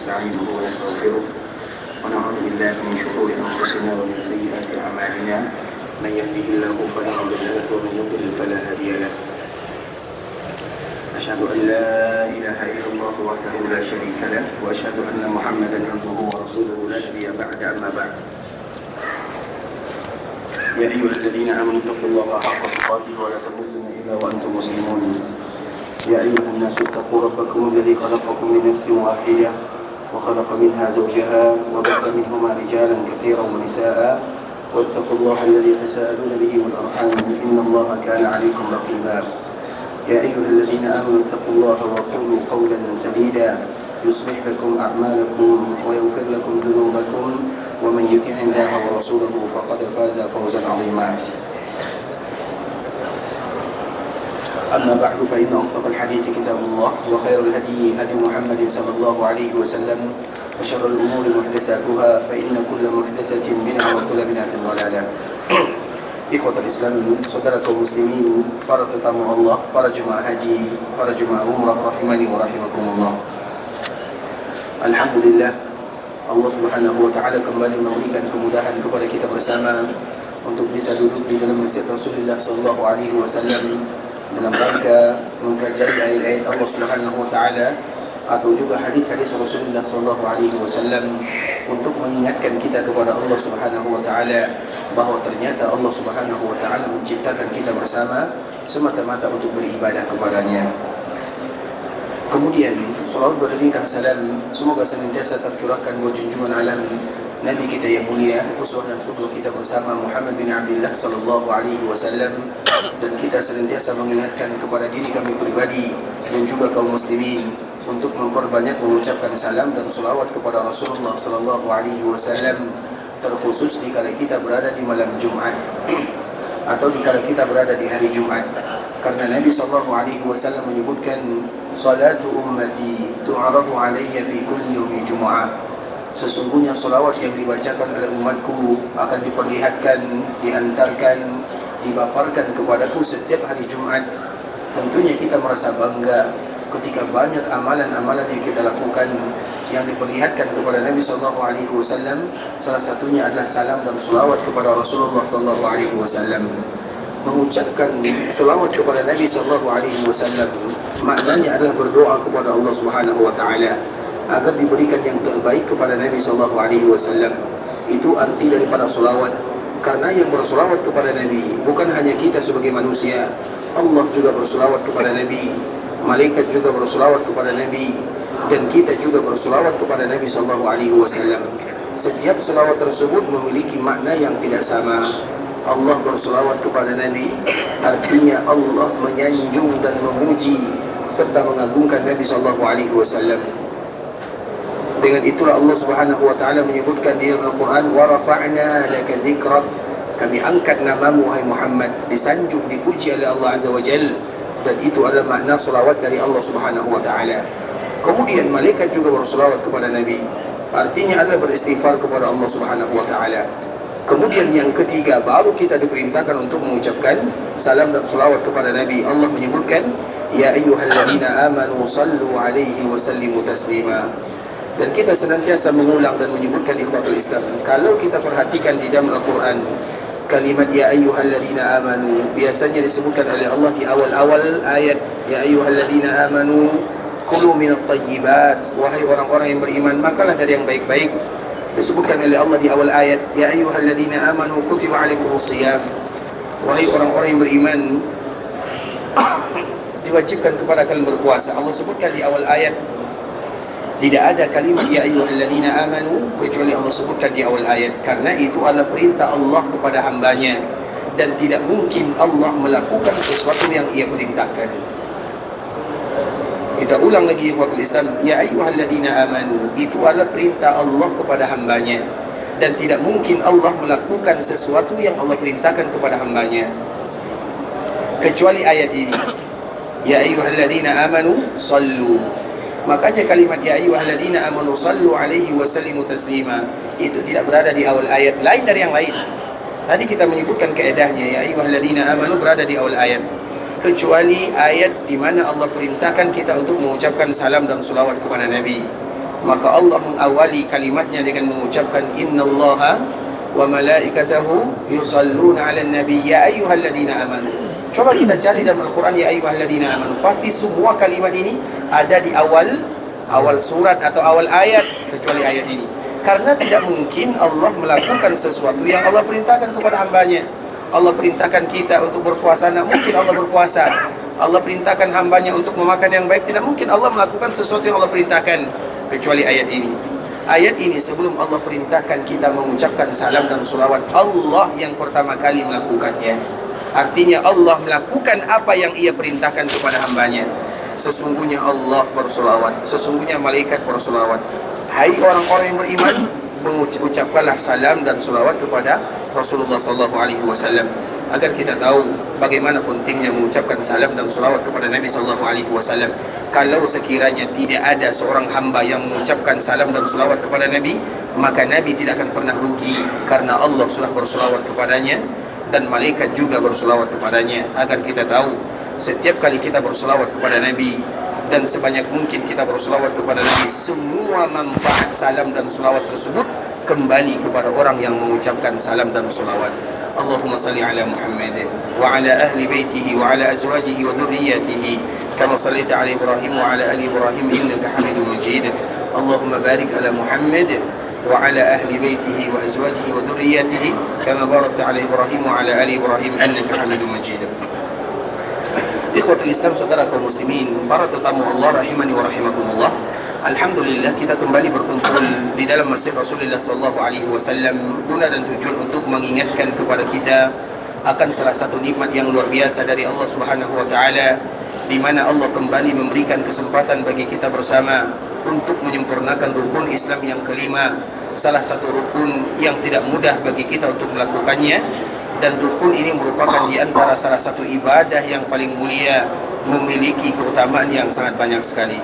نستعينه ونستغفره ونعوذ بالله من شرور أنفسنا ومن سيئات أعمالنا من يهده الله فلا مضل له ومن يضلل فلا هادي له أشهد أن لا إله إلا الله وحده لا شريك له وأشهد أن محمدا عبده ورسوله لا نبي بعد أما بعد يا أيها الذين آمنوا اتقوا الله حق تقاته ولا تموتن إلا وأنتم مسلمون يا أيها الناس اتقوا ربكم الذي خلقكم من نفس واحدة وخلق منها زوجها وبث منهما رجالا كثيرا ونساء واتقوا الله الذي تساءلون به والأرحام إن الله كان عليكم رقيبا يا أيها الذين آمنوا اتقوا الله وقولوا قولا سديدا يصلح لكم أعمالكم ويغفر لكم ذنوبكم ومن يطع الله ورسوله فقد فاز فوزا عظيما أما بعد فإن أصدق الحديث كتاب الله وخير الهدي هدي محمد صلى الله عليه وسلم وشر الأمور محدثاتها فإن كل محدثة بدعة وكل بدعة ضلالة. Ikhwatul Islam, saudara kaum muslimin, para tetamu Allah, para jemaah haji, para jemaah umrah rahimani wa rahimakumullah. Alhamdulillah, Allah Subhanahu wa taala kembali memberikan kemudahan kepada kita bersama untuk bisa duduk di dalam masjid Rasulullah sallallahu alaihi wasallam dalam rangka mempelajari ayat-ayat Allah Subhanahu wa taala atau juga hadis-hadis Rasulullah sallallahu alaihi wasallam untuk mengingatkan kita kepada Allah Subhanahu wa taala bahawa ternyata Allah Subhanahu wa taala menciptakan kita bersama semata-mata untuk beribadah kepadanya. Kemudian salawat berikan salam semoga senantiasa tercurahkan buat junjungan alam Nabi kita yang mulia, uswah dan qudwah kita bersama Muhammad bin Abdullah sallallahu alaihi wasallam, dan kita senantiasa mengingatkan kepada diri kami pribadi dan juga kaum muslimin untuk memperbanyak mengucapkan salam dan salawat kepada Rasulullah sallallahu alaihi wasallam, terkhusus di kala kita berada di malam Jumat atau di kala kita berada di hari Jumat, karena Nabi sallallahu alaihi wasallam menyebutkan salatu ummati tu'radu alayya fi kulli yaumi jumu'ah, sesungguhnya salawat yang dibacakan oleh umatku akan diperlihatkan, dihantarkan, dipaparkan kepadaku setiap hari Jumat. Tentunya kita merasa bangga ketika banyak amalan-amalan yang kita lakukan yang diperlihatkan kepada Nabi sallallahu alaihi wasallam. Salah satunya adalah salam dan selawat kepada Rasulullah sallallahu alaihi wasallam. Mengucapkan selawat kepada Nabi sallallahu alaihi wasallam maknanya adalah berdoa kepada Allah Subhanahu wa taala agar diberikan yang terbaik kepada Nabi sallallahu alaihi wasallam. Itu arti daripada selawat, karena yang berselawat kepada Nabi bukan hanya kita sebagai manusia, Allah juga berselawat kepada Nabi, malaikat juga berselawat kepada Nabi, dan kita juga berselawat kepada Nabi sallallahu alaihi wasallam. Setiap selawat tersebut memiliki makna yang tidak sama. Allah berselawat kepada Nabi artinya Allah menyanjung dan memuji serta mengagungkan Nabi sallallahu alaihi wasallam. Dengan itulah Allah Subhanahu wa taala menyebutkan di dalam Al-Quran, wa rafa'na laka dzikrak, kami angkat namamu hai Muhammad, disanjung, dipuji oleh Allah Azza wa Jalla, dan itu adalah makna selawat dari Allah Subhanahu wa taala. Kemudian malaikat juga berselawat kepada Nabi, artinya adalah beristighfar kepada Allah Subhanahu wa taala. Kemudian yang ketiga, baru kita diperintahkan untuk mengucapkan salam dan selawat kepada Nabi. Allah menyebutkan, ya ayyuhalladzina amanu sallu alaihi wa sallimu taslima. Dan kita senantiasa mengulang dan menyebutkan ikhwatul Islam, kalau kita perhatikan di dalam Al-Quran, kalimat ya ayyuhalladzina amanu biasanya disebutkan oleh Allah di awal-awal ayat. Ya ayyuhalladzina amanu kulu minat tayyibat, wahai orang-orang yang beriman, makalah dari yang baik-baik. Disebutkan oleh Allah di awal ayat, ya ayyuhalladzina amanu kutiba alaikumus shiyam, wahai orang-orang yang beriman, diwajibkan kepada kalian berpuasa. Allah sebutkan di awal ayat. Tidak ada kalimat ya ayyuhalladzina amanu kecuali Allah sebutkan di awal ayat, karena itu adalah perintah Allah kepada hambanya, dan tidak mungkin Allah melakukan sesuatu yang ia perintahkan. Kita ulang lagi ikhwatul Islam, ya ayyuhalladzina amanu itu adalah perintah Allah kepada hambanya, dan tidak mungkin Allah melakukan sesuatu yang Allah perintahkan kepada hambanya kecuali ayat ini, ya ayyuhalladzina amanu sallu. Makanya kalimat ya ayyuhalladzina amanu sallu alaihi wa sallimu taslima itu tidak berada di awal ayat, lain dari yang lain. Tadi kita menyebutkan kaedahnya ya ayyuhalladzina amanu berada di awal ayat. kecuali ayat di mana Allah perintahkan kita untuk mengucapkan salam dan selawat kepada Nabi. maka Allah mengawali kalimatnya dengan mengucapkan innallaha wa malaikatahu yusalluna 'alan nabi ya ayyuhalladzina amanu. Coba kita cari dalam Al-Quran ya ayyuhalladzina amanu, pasti semua kalimat ini ada di awal surat atau awal ayat, kecuali ayat ini. Karena tidak mungkin Allah melakukan sesuatu yang Allah perintahkan kepada hambanya. Allah perintahkan kita untuk berpuasa, tidak mungkin Allah berpuasa. Allah perintahkan hambanya untuk memakan yang baik, tidak mungkin Allah melakukan sesuatu yang Allah perintahkan, kecuali ayat ini. Ayat ini sebelum Allah perintahkan kita mengucapkan salam dan salawat, Allah yang pertama kali melakukannya. Artinya Allah melakukan apa yang Ia perintahkan kepada hambanya. Sesungguhnya Allah bersolawat, sesungguhnya malaikat bersolawat. Hai orang-orang yang beriman, mengucapkanlah salam dan salawat kepada Rasulullah SAW, agar kita tahu bagaimana pentingnya mengucapkan salam dan salawat kepada Nabi SAW. Kalau sekiranya tidak ada seorang hamba yang mengucapkan salam dan salawat kepada Nabi, maka Nabi tidak akan pernah rugi, karena Allah sudah bersalawat kepadanya dan malaikat juga bersalawat kepadanya. Agar kita tahu setiap kali kita bersalawat kepada Nabi dan sebanyak mungkin kita bersalawat kepada Nabi, semua manfaat salam dan salawat tersebut kembali kepada orang yang mengucapkan salam dan salawat. Allahumma salli ala Muhammad wa ala ahli baitihi wa ala azwajihi wa dhurriyyatihi kama sallaita ala Ibrahim wa ala ali Ibrahim innaka Hamidum Majid. Allahumma barik ala Muhammad wa ala ahli baitihi wa azwajihi wa dhurriyyatihi kama barakta ala Ibrahim wa ala ali Ibrahim innaka Hamidum Majid. Ikhwatul Islam, saudara kaum muslimin, para tetamu Allah rahimani wa rahimakumullah. Alhamdulillah, kita kembali berkumpul di dalam masjid Rasulullah SAW guna dan tujuan untuk mengingatkan kepada kita akan salah satu nikmat yang luar biasa dari Allah Subhanahu wa taala, di mana Allah kembali memberikan kesempatan bagi kita bersama untuk menyempurnakan rukun Islam yang kelima, salah satu rukun yang tidak mudah bagi kita untuk melakukannya, dan rukun ini merupakan di antara salah satu ibadah yang paling mulia, memiliki keutamaan yang sangat banyak sekali.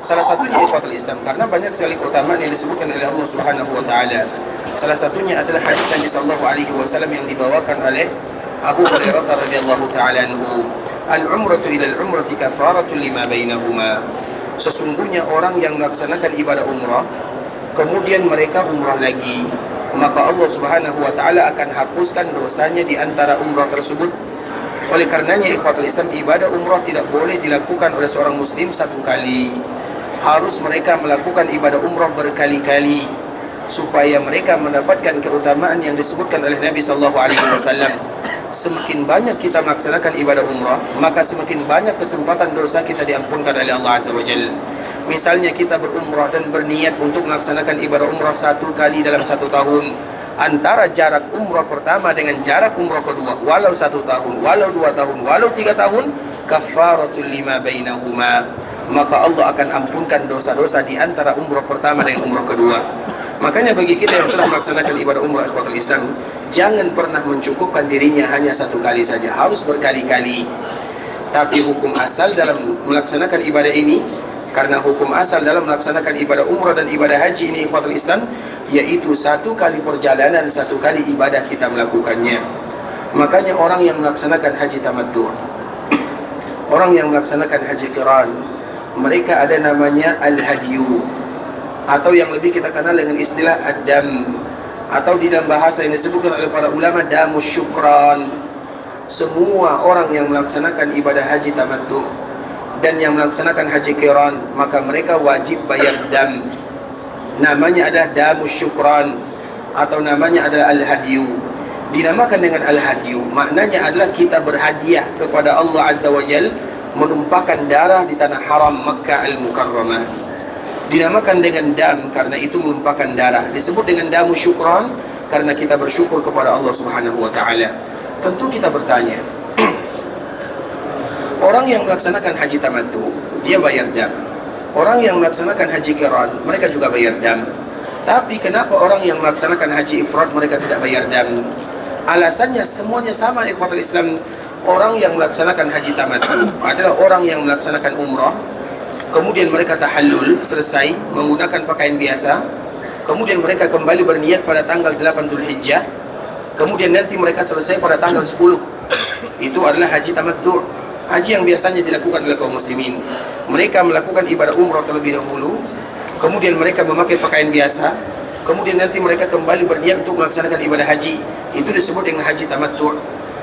Salah satunya ikhwatul Islam, karena banyak sekali keutamaan yang disebutkan oleh Allah Subhanahu wa taala. Salah satunya adalah hadis Nabi sallallahu alaihi wasallam yang dibawakan oleh Abu Hurairah radhiyallahu taala anhu, al-umratu ila al-umrati kafaratun lima bainahuma. Sesungguhnya orang yang melaksanakan ibadah umrah kemudian mereka umrah lagi, maka Allah Subhanahu wa taala akan hapuskan dosanya di antara umrah tersebut. Oleh karenanya ikhwatul Islam, ibadah umrah tidak boleh dilakukan oleh seorang muslim satu kali. Harus mereka melakukan ibadah umrah berkali-kali supaya mereka mendapatkan keutamaan yang disebutkan oleh Nabi SAW. Semakin banyak kita melaksanakan ibadah umrah, maka semakin banyak kesempatan dosa kita diampunkan oleh Allah Azza wa Jalla. Misalnya kita berumrah dan berniat untuk melaksanakan ibadah umrah satu kali dalam satu tahun, antara jarak umrah pertama dengan jarak umrah kedua, walau 1 tahun, walau 2 tahun, walau 3 tahun, kafaratul lima bainahuma, maka Allah akan ampunkan dosa-dosa di antara umrah pertama dengan umrah kedua. Makanya bagi kita yang sudah melaksanakan ibadah umrah ikhwatul Islam, jangan pernah mencukupkan dirinya hanya satu kali saja, harus berkali-kali. Tapi hukum asal dalam melaksanakan ibadah ini, karena hukum asal dalam melaksanakan ibadah umrah dan ibadah haji ini ikhwatul Islam, yaitu 1 kali perjalanan, 1 kali ibadah kita melakukannya. Makanya orang yang melaksanakan haji tamattu', orang yang melaksanakan haji qiran, mereka ada namanya al-hadiyu, atau yang lebih kita kenal dengan istilah ad-dam, atau di dalam bahasa yang disebutkan oleh para ulama damus syukran. Semua orang yang melaksanakan ibadah haji tamattu' dan yang melaksanakan haji qiran, maka mereka wajib bayar dam. Namanya adalah damus syukran, atau namanya adalah al-hadiyu. Dinamakan dengan al-hadiyu, maknanya adalah kita berhadiah kepada Allah Azza wa Jal, menumpahkan darah di tanah haram Makkah al-Mukarramah. Dinamakan dengan dam karena itu menumpahkan darah. Disebut dengan damu syukran karena kita bersyukur kepada Allah Subhanahu wa taala. Tentu kita bertanya, orang yang melaksanakan haji tamattu, dia bayar dam. Orang yang melaksanakan haji qiran, mereka juga bayar dam. Tapi kenapa orang yang melaksanakan haji ifrad mereka tidak bayar dam? Alasannya semuanya sama ikhwatul Islam. Orang yang melaksanakan haji tamattu adalah orang yang melaksanakan umrah, kemudian mereka tahallul, selesai menggunakan pakaian biasa, kemudian mereka kembali berniat pada tanggal 8 Dzulhijjah, kemudian nanti mereka selesai pada tanggal 10. Itu adalah haji tamattu, haji yang biasanya dilakukan oleh kaum muslimin. Mereka melakukan ibadah umrah terlebih dahulu, kemudian mereka memakai pakaian biasa, kemudian nanti mereka kembali berniat untuk melaksanakan ibadah haji. Itu disebut dengan haji tamattu'.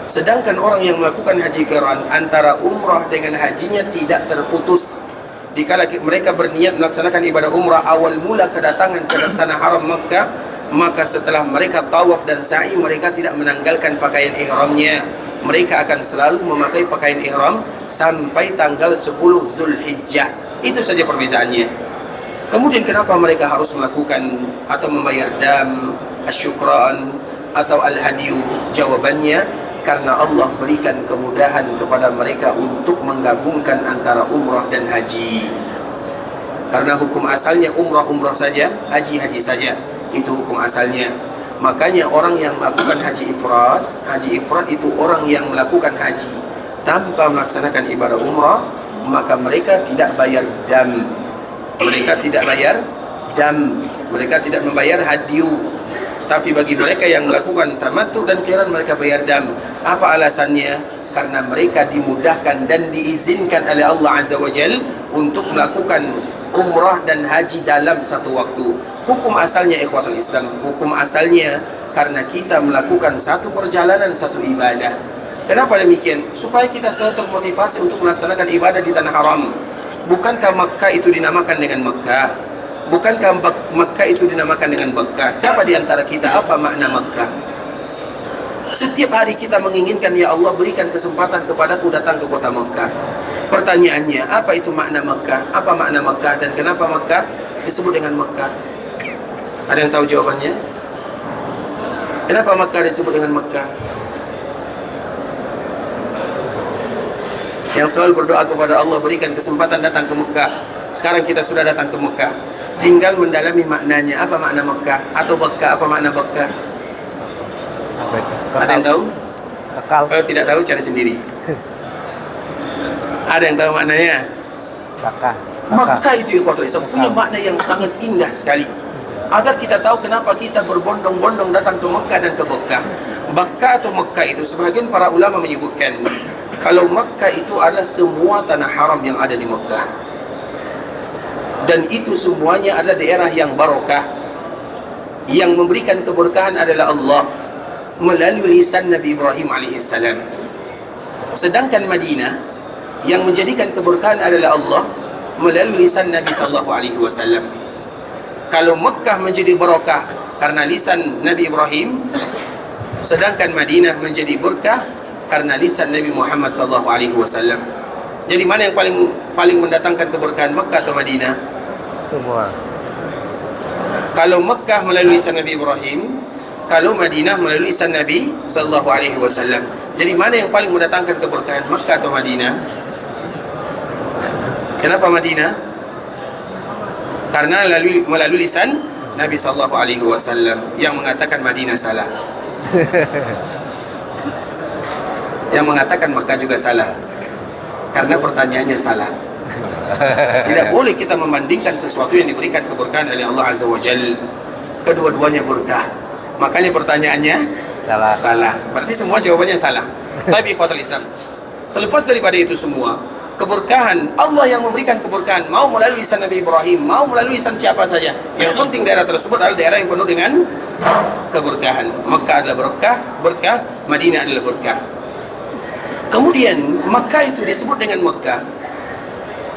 Sedangkan orang yang melakukan haji qiran, antara umrah dengan hajinya tidak terputus. Dikala mereka berniat melaksanakan ibadah umrah awal mula kedatangan ke tanah haram Makkah, maka setelah mereka tawaf dan sa'i, mereka tidak menanggalkan pakaian ihramnya. Mereka akan selalu memakai pakaian ihram sampai tanggal 10 Zulhijjah. Itu saja perbezaannya. Kemudian kenapa mereka harus melakukan atau membayar dam, asyukran atau al-hadiyu? Jawabannya, karena Allah berikan kemudahan kepada mereka untuk menggabungkan antara umrah dan haji. Karena hukum asalnya umrah saja, haji saja. Itu hukum asalnya. Makanya orang yang melakukan haji ifrad itu orang yang melakukan haji tanpa melaksanakan ibadah umrah, maka mereka tidak bayar dam. Mereka tidak membayar hadiyu. Tapi bagi mereka yang melakukan tamattu dan qiran, mereka bayar dam. Apa alasannya? Karena mereka dimudahkan dan diizinkan oleh Allah Azza wa Jal untuk melakukan umrah dan haji dalam satu waktu. Hukum asalnya ikhwatul Islam, hukum asalnya karena kita melakukan satu perjalanan, satu ibadah. Kenapa demikian? Supaya kita selalu termotivasi untuk melaksanakan ibadah di tanah haram. Bukankah Makkah itu dinamakan dengan Makkah? Bukankah Makkah itu dinamakan dengan Makkah? Siapa di antara kita apa makna Makkah? Setiap hari kita menginginkan, ya Allah berikan kesempatan kepadaku datang ke kota Makkah. Pertanyaannya, apa itu makna Makkah? Apa makna Makkah dan kenapa Makkah disebut dengan Makkah? Ada yang tahu jawabannya? Kenapa Makkah disebut dengan Makkah? Yang selalu berdoa kepada Allah berikan kesempatan datang ke Makkah. Sekarang kita sudah datang ke Makkah, tinggal mendalami maknanya. Apa makna Makkah atau Makkah? Apa makna Makkah? Ada yang tahu? Kekal. Kalau tidak tahu cari sendiri. Ada yang tahu maknanya? Makkah itu ikhwatul Islam punya makna yang sangat indah sekali. Agar kita tahu kenapa kita berbondong-bondong datang ke Makkah dan ke Makkah. Makkah atau Makkah itu sebagian para ulama menyebutkan kalau Makkah itu adalah semua tanah haram yang ada di Makkah. Dan itu semuanya adalah daerah yang barokah. Yang memberikan keberkahan adalah Allah melalui lisan Nabi Ibrahim alaihissalam. Sedangkan Madinah yang menjadikan keberkahan adalah Allah melalui lisan Nabi sallallahu alaihi wasallam. Kalau Mekah menjadi barokah karena lisan Nabi Ibrahim, sedangkan Madinah menjadi berkah karena lisan Nabi Muhammad sallallahu alaihi wasallam. Jadi mana yang paling mendatangkan keberkahan, Mekah atau Madinah? Semua. Kalau Mekah melalui lisan Nabi Ibrahim, kalau Madinah melalui lisan Nabi sallallahu alaihi wasallam. Jadi mana yang paling mendatangkan keberkahan, Mekah atau Madinah? Kenapa Madinah? Karena melalui lisan Nabi sallallahu alaihi wasallam. Yang mengatakan Madinah salah. Yang mengatakan Mekah juga salah. Karena pertanyaannya salah. Tidak boleh kita membandingkan sesuatu yang diberikan keberkahan oleh Allah Azza wa Jal. Kedua-duanya berkah. Makanya pertanyaannya salah. Berarti semua jawabannya salah. Tapi ikhwatul Islam, terlepas daripada itu semua, keberkahan Allah yang memberikan keberkahan, mau melalui lisan Nabi Ibrahim, mau melalui lisan siapa saja, yang penting daerah tersebut adalah daerah yang penuh dengan keberkahan. Makkah adalah berkah, Madinah adalah berkah. Kemudian Makkah itu disebut dengan Makkah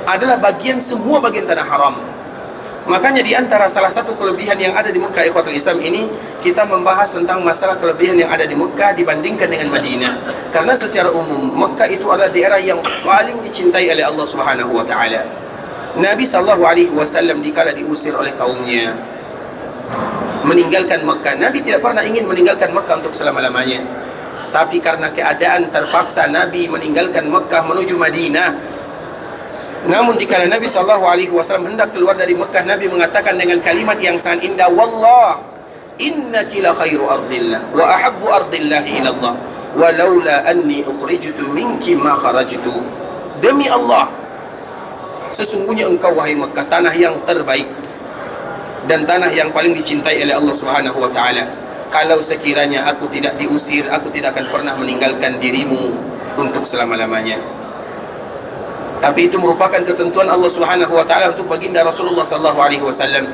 adalah semua bagian tanah haram. Makanya di antara salah satu kelebihan yang ada di Makkah ikhwatul Islam ini, kita membahas tentang masalah kelebihan yang ada di Makkah dibandingkan dengan Madinah. Karena secara umum Makkah itu adalah daerah yang paling dicintai oleh Allah Subhanahu wa taala. Nabi sallallahu alaihi wasallam dikala diusir oleh kaumnya meninggalkan Makkah, Nabi tidak pernah ingin meninggalkan Makkah untuk selama-lamanya. Tapi karena keadaan terpaksa Nabi meninggalkan Makkah menuju Madinah. Namun dikala Nabi sallallahu alaihi wasallam hendak keluar dari Makkah, Nabi mengatakan dengan kalimat yang sangat indah, "Wallah, innaki la khairu ardillah wa ahabbu ardillahi ila Allah, walaula anni ukhrijtu minki ma kharajtu." Demi Allah, sesungguhnya engkau wahai Makkah tanah yang terbaik dan tanah yang paling dicintai oleh Allah Subhanahu wa taala. Kalau sekiranya aku tidak diusir, aku tidak akan pernah meninggalkan dirimu untuk selama-lamanya. Tapi itu merupakan ketentuan Allah Subhanahu wa taala untuk baginda Rasulullah sallallahu alaihi wasallam.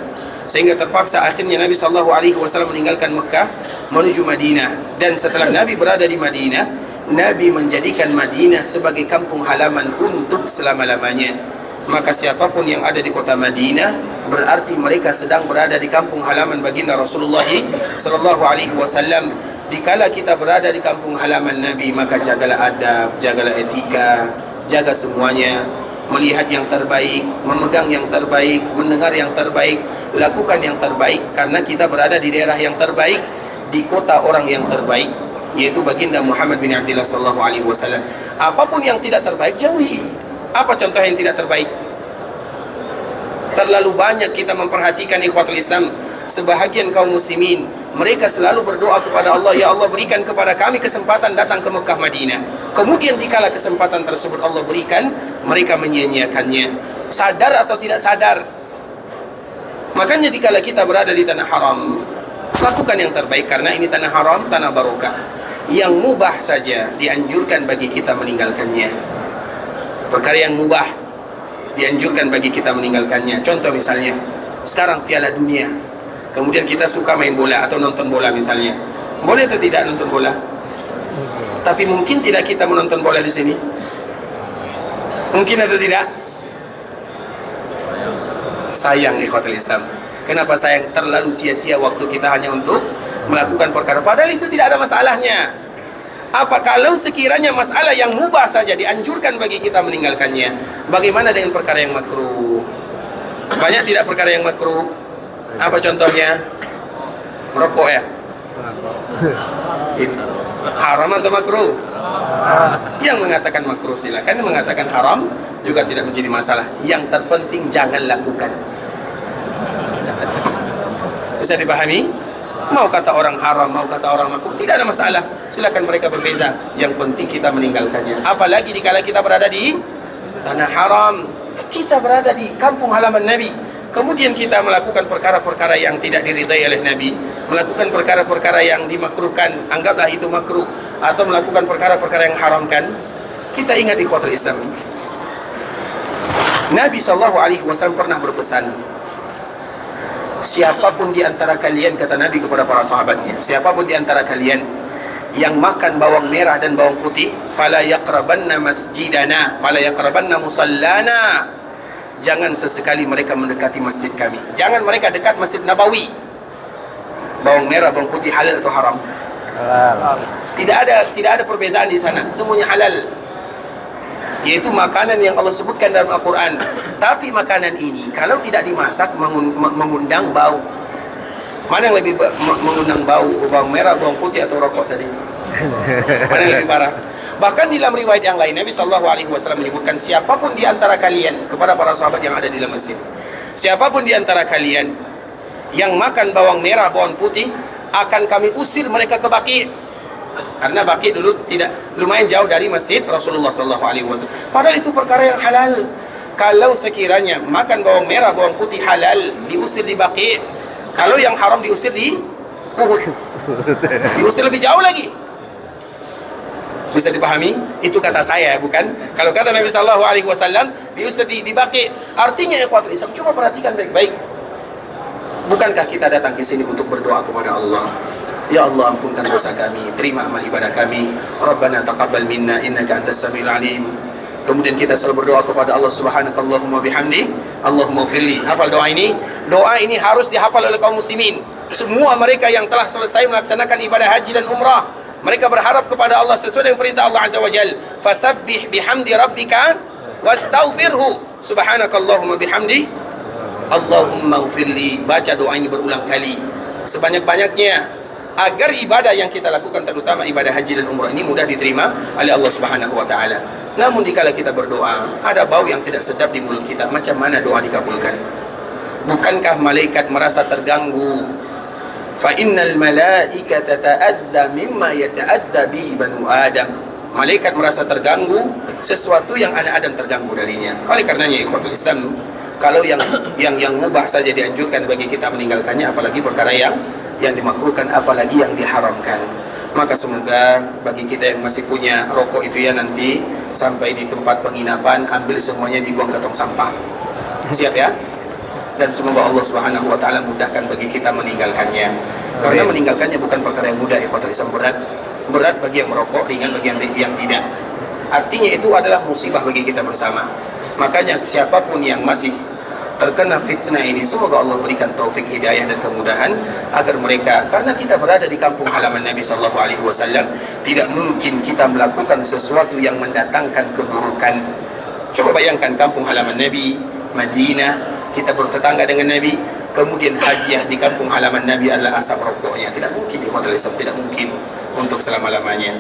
Sehingga terpaksa akhirnya Nabi sallallahu alaihi wasallam meninggalkan Mekah menuju Madinah. Dan setelah Nabi berada di Madinah, Nabi menjadikan Madinah sebagai kampung halaman untuk selama-lamanya. Maka siapapun yang ada di kota Madinah berarti mereka sedang berada di kampung halaman baginda Rasulullah sallallahu alaihi wasallam. Dikala kita berada di kampung halaman Nabi, maka jagalah adab, jagalah etika, jaga semuanya, melihat yang terbaik, memegang yang terbaik, mendengar yang terbaik, lakukan yang terbaik, karena kita berada di daerah yang terbaik, di kota orang yang terbaik, yaitu baginda Muhammad bin Abdullah sallallahu alaihi wasallam. Apapun yang tidak terbaik jauhi. Apa contoh yang tidak terbaik? Terlalu banyak kita memperhatikan ikhwatul Islam, sebahagian kaum muslimin mereka selalu berdoa kepada Allah, ya Allah berikan kepada kami kesempatan datang ke Mekah Madinah. Kemudian dikala kesempatan tersebut Allah berikan, mereka menyia-nyiakannya. Sadar atau tidak sadar? Makanya dikala kita berada di tanah haram, lakukan yang terbaik, karena ini tanah haram, tanah barokah. Yang mubah saja dianjurkan bagi kita meninggalkannya. Perkara yang mubah dianjurkan bagi kita meninggalkannya. Contoh misalnya, sekarang Piala Dunia, kemudian kita suka main bola atau nonton bola misalnya. Boleh atau tidak nonton bola? Tapi mungkin tidak kita menonton bola di sini? Mungkin atau tidak? Sayang ikhwatul Islam. Kenapa sayang? Terlalu sia-sia waktu kita hanya untuk melakukan perkara, padahal itu tidak ada masalahnya. Apa kalau sekiranya masalah yang mubah saja dianjurkan bagi kita meninggalkannya? Bagaimana dengan perkara yang makruh? Banyak tidak perkara yang makruh? Apa contohnya? Merokok ya? Itu haram atau makruh? Yang mengatakan makruh silakan, mengatakan haram juga tidak menjadi masalah. Yang terpenting jangan lakukan. Bisa dipahami? Mau kata orang haram, mau kata orang makruh, tidak ada masalah. Silakan mereka berbeza. Yang penting kita meninggalkannya. Apalagi dikala kita berada di tanah haram, kita berada di kampung halaman Nabi, kemudian kita melakukan perkara-perkara yang tidak diridai oleh Nabi, melakukan perkara-perkara yang dimakruhkan, anggaplah itu makruh, atau melakukan perkara-perkara yang haramkan. Kita ingat ikhwatul Islam, Nabi SAW pernah berpesan, siapapun di antara kalian, kata Nabi kepada para sahabatnya, siapapun di antara kalian yang makan bawang merah dan bawang putih, fala yaqrabanna masjidana, fala yaqrabanna musallana, jangan sesekali mereka mendekati masjid kami. Jangan mereka dekat Masjid Nabawi. Bawang merah, bawang putih halal atau haram? Halal. Tidak ada perbezaan di sana, semuanya halal. Yaitu makanan yang Allah sebutkan dalam Al-Quran. Tapi makanan ini kalau tidak dimasak mengundang bau. Mana yang lebih mengundang bau? Bawang merah, bawang putih atau rokok tadi? Mana yang lebih parah? Bahkan di dalam riwayat yang lain Nabi SAW menyebutkan, siapapun di antara kalian, kepada para sahabat yang ada di dalam masjid, siapapun di antara kalian yang makan bawang merah, bawang putih, akan kami usir mereka ke Baqi'. Karena Baqi' dulu tidak lumayan jauh dari masjid Rasulullah SAW. Padahal itu perkara yang halal. Kalau sekiranya makan bawang merah, bawang putih halal, diusir di Baqi'. Kalau yang haram diusir di Uhud, diusir lebih jauh lagi. Bisa dipahami? Itu kata saya, bukan? Kalau kata Nabi SAW, diusir di Baqi'. Artinya ikhwatul Islam, coba perhatikan baik-baik. Bukankah kita datang ke sini untuk berdoa kepada Allah? Ya Allah, ampunkan dosa kami, terima amal ibadah kami. Rabbana taqabbal minna innaka antas samiul alim. Kemudian kita selalu berdoa kepada Allah subhanakallahumma bihamdi, Allahumma firli. Hafal doa ini. Doa ini harus dihafal oleh kaum muslimin. Semua mereka yang telah selesai melaksanakan ibadah haji dan umrah, mereka berharap kepada Allah sesuai dengan perintah Allah Azza wa Jal. Fasabbih bihamdi rabbika wastaghfirhu. Subhanakallahumma bihamdi, Allahumma ghfirli. Baca doa ini berulang kali, sebanyak-banyaknya, agar ibadah yang kita lakukan, terutama ibadah haji dan umrah ini, mudah diterima oleh Allah Subhanahu wa taala. Namun dikala kita berdoa, ada bau yang tidak sedap di mulut kita, macam mana doa dikabulkan? Bukankah malaikat merasa terganggu? Fa innal malaikata ta'azza mimma yata'azza bi banu Adam. Malaikat merasa terganggu sesuatu yang anak Adam terganggu darinya. Oleh karenanya ikhwatul Islam, kalau yang mubah saja dianjurkan bagi kita meninggalkannya, apalagi perkara yang dimakruhkan, apalagi yang diharamkan. Maka semoga bagi kita yang masih punya rokok itu ya, nanti sampai di tempat penginapan, ambil semuanya dibuang ke tong sampah. Siap ya? Dan semoga Allah Subhanahu wa taala mudahkan bagi kita meninggalkannya. Karena meninggalkannya bukan perkara yang mudah, ikhwatul Islam, berat bagi yang merokok, ringan bagi yang tidak. Artinya itu adalah musibah bagi kita bersama. Makanya siapapun yang masih terkena fitnah ini, semoga Allah berikan taufik, hidayah dan kemudahan agar mereka, karena kita berada di kampung halaman Nabi Sallallahu Alaihi Wasallam, tidak mungkin kita melakukan sesuatu yang mendatangkan keburukan. Coba bayangkan kampung halaman Nabi, Madinah, kita bertetangga dengan Nabi, kemudian hadiah di kampung halaman Nabi adalah asap rokoknya. Tidak mungkin, ikhwatul Islam, tidak mungkin untuk selama-lamanya.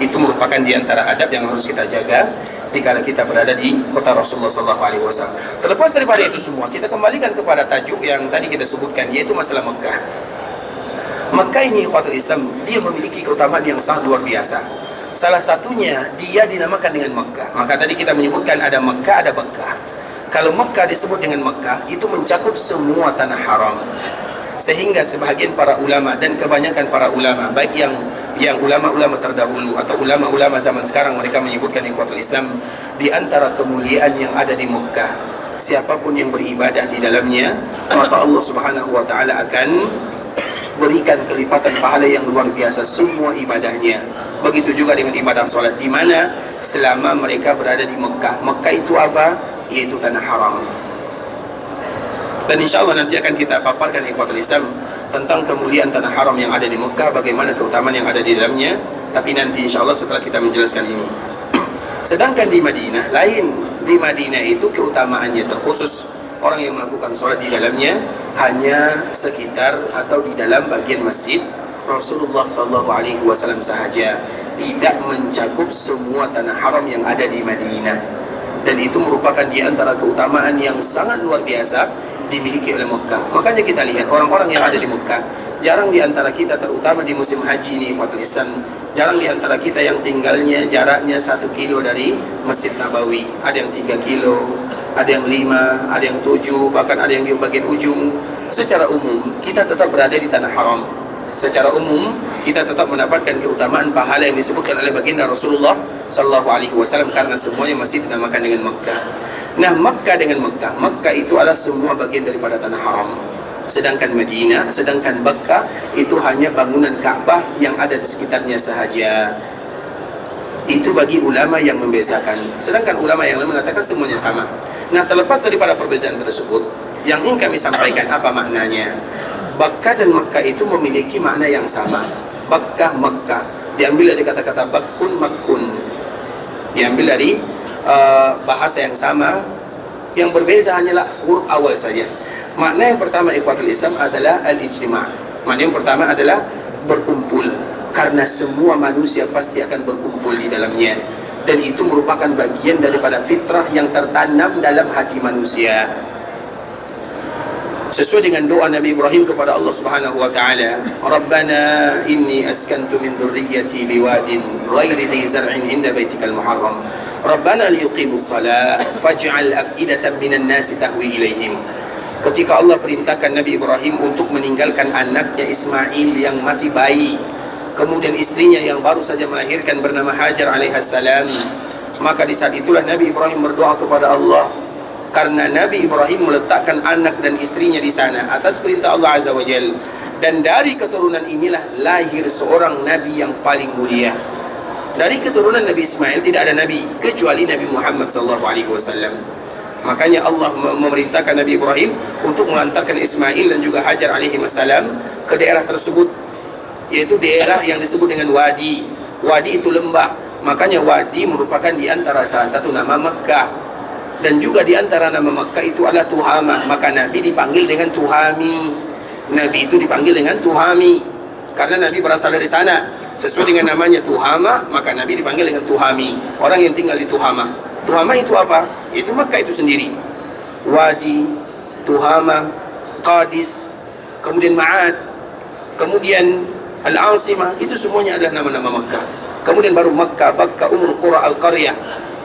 Itu merupakan di antara adab yang harus kita jaga dikala kita berada di kota Rasulullah SAW. Terlepas daripada itu semua, kita kembalikan kepada tajuk yang tadi kita sebutkan, yaitu masalah Mekah. Mekah ini, ikhwatul Islam, dia memiliki keutamaan yang sangat luar biasa. Salah satunya, dia dinamakan dengan Mekah. Maka tadi kita menyebutkan ada Mekah, ada Mekah. Kalau Mekah disebut dengan Mekah, itu mencakup semua tanah haram. Sehingga sebahagian para ulama dan kebanyakan para ulama, baik yang ulama-ulama terdahulu atau ulama-ulama zaman sekarang, mereka menyebutkan ikhwatul Islam, di antara kemuliaan yang ada di Mekah, siapapun yang beribadah di dalamnya, maka Allah Subhanahu wa taala akan berikan kelipatan pahala yang luar biasa semua ibadahnya. Begitu juga dengan ibadah salat, di mana selama mereka berada di Mekah. Mekah itu apa? Yaitu tanah haram. Dan insya Allah nanti akan kita paparkan ikhwatul Islam tentang kemuliaan tanah haram yang ada di Mekah, bagaimana keutamaan yang ada di dalamnya. Tapi nanti insya Allah setelah kita menjelaskan ini. Sedangkan di Madinah lain. Di Madinah itu keutamaannya terkhusus orang yang melakukan sholat di dalamnya hanya sekitar atau di dalam bagian masjid Rasulullah SAW sahaja, tidak mencakup semua tanah haram yang ada di Madinah. Dan itu merupakan di antara keutamaan yang sangat luar biasa dimiliki oleh Mekah. Makanya kita lihat orang-orang yang ada di Mekah, jarang di antara kita, terutama di musim haji ini, ikhwatul Islam, jarang di antara kita yang tinggalnya jaraknya 1 kilo dari Masjid Nabawi. Ada yang 3 kilo, ada yang 5, ada yang 7, bahkan ada yang di bagian ujung. Secara umum kita tetap berada di tanah haram. Secara umum kita tetap mendapatkan keutamaan pahala yang disebutkan oleh baginda Rasulullah Sallallahu Alaihi Wasallam, karena semuanya masih dinamakan dengan Mekah. Nah, Mekah dengan Mekah, Mekah itu adalah semua bagian daripada tanah haram. Sedangkan Madinah, sedangkan Mekah itu hanya bangunan Ka'bah yang ada di sekitarnya sahaja. Itu bagi ulama yang membezakan. Sedangkan ulama yang lain mengatakan semuanya sama. Nah, terlepas daripada perbezaan tersebut, yang ingin kami sampaikan apa maknanya? Mekah dan Mekah itu memiliki makna yang sama. Mekah, Mekah diambil dari kata-kata bakun, makun, diambil dari bahasa yang sama, yang berbeza hanyalah huruf awal saja. Makna yang pertama ikhwatul Islam adalah al-ijtima'. Makna yang pertama adalah berkumpul, karena semua manusia pasti akan berkumpul di dalamnya, dan itu merupakan bagian daripada fitrah yang tertanam dalam hati manusia. Sesuai dengan doa Nabi Ibrahim kepada Allah Subhanahu wa taala, Rabbana inni askantu min dhurriyyati biwadin ghairi dhi zar'in inda baitikal muharram. Rabbana liyuqimus shalah faj'al af'idatan minan nasi tahwi ilaihim. Ketika Allah perintahkan Nabi Ibrahim untuk meninggalkan anaknya Ismail yang masih bayi, kemudian istrinya yang baru saja melahirkan bernama Hajar alaihissalam, maka di saat itulah Nabi Ibrahim berdoa kepada Allah, karena Nabi Ibrahim meletakkan anak dan istrinya di sana atas perintah Allah Azza wa Jalla, dan dari keturunan inilah lahir seorang Nabi yang paling mulia. Dari keturunan Nabi Ismail tidak ada Nabi kecuali Nabi Muhammad SAW. Makanya Allah memerintahkan Nabi Ibrahim untuk mengantarkan Ismail dan juga Hajar alaihissalam ke daerah tersebut, yaitu daerah yang disebut dengan Wadi. Wadi itu lembah, makanya Wadi merupakan di antara salah satu nama Mekah. Dan juga di antara nama Mekah itu adalah Tuhamah, maka Nabi dipanggil dengan Tuhami. Nabi itu dipanggil dengan Tuhami karena Nabi berasal dari sana. Sesuai dengan namanya Tuhamah, maka Nabi dipanggil dengan Tuhami, orang yang tinggal di Tuhamah. Tuhamah itu apa? Itu Mekah itu sendiri. Wadi, Tuhamah, Qadis, kemudian Ma'ad, kemudian Al-Asimah, itu semuanya adalah nama-nama Mekah. Kemudian baru Mekah, Bakka, Umul Qura, Al-Qaryah,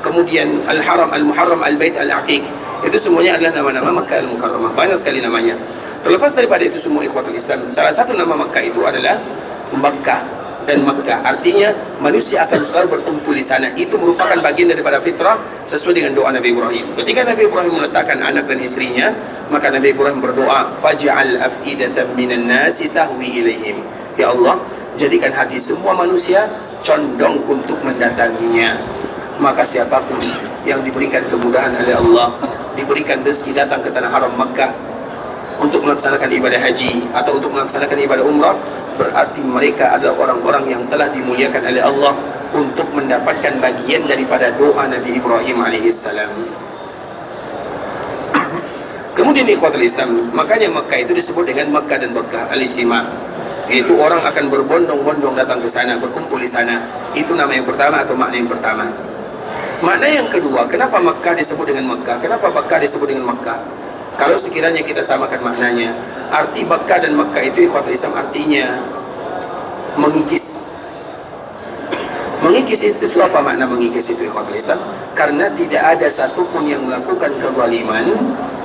kemudian Al-Haram, Al-Muharram, Al-Bait, Al-Aqiq. Itu semuanya adalah nama-nama Makkah Al-Mukarramah. Banyak sekali namanya. Terlepas daripada itu semua ikhwatul Islam, salah satu nama Makkah itu adalah Makkah. dan Mekah. Artinya manusia akan selalu berkumpul di sana. Itu merupakan bagian daripada fitrah sesuai dengan doa Nabi Ibrahim. Ketika Nabi Ibrahim meletakkan anak dan istrinya, maka Nabi Ibrahim berdoa, faj'al af'idatan minan nasi tahwi ilaihim. Ya Allah, jadikan hati semua manusia condong untuk mendatanginya. Maka siapapun yang diberikan kemudahan oleh Allah, diberikan rezeki datang ke tanah haram Makkah untuk melaksanakan ibadah haji atau untuk melaksanakan ibadah umrah, berarti mereka adalah orang-orang yang telah dimuliakan oleh Allah untuk mendapatkan bagian daripada doa Nabi Ibrahim alaihissalam. Kemudian ikhwatul Islam, makanya Makkah itu disebut dengan Makkah dan Makkah al-Ijtima', yaitu orang akan berbondong-bondong datang ke sana, berkumpul di sana. Itu nama yang pertama atau makna yang pertama. Makna yang kedua, kenapa Makkah disebut dengan Makkah? Kenapa Makkah disebut dengan Makkah? Kalau sekiranya kita samakan maknanya, arti Makkah dan Makkah itu ikhwatul Islam artinya mengikis. Mengikis itu apa makna mengikis itu ikhwatul Islam? Karena tidak ada satupun yang melakukan kezaliman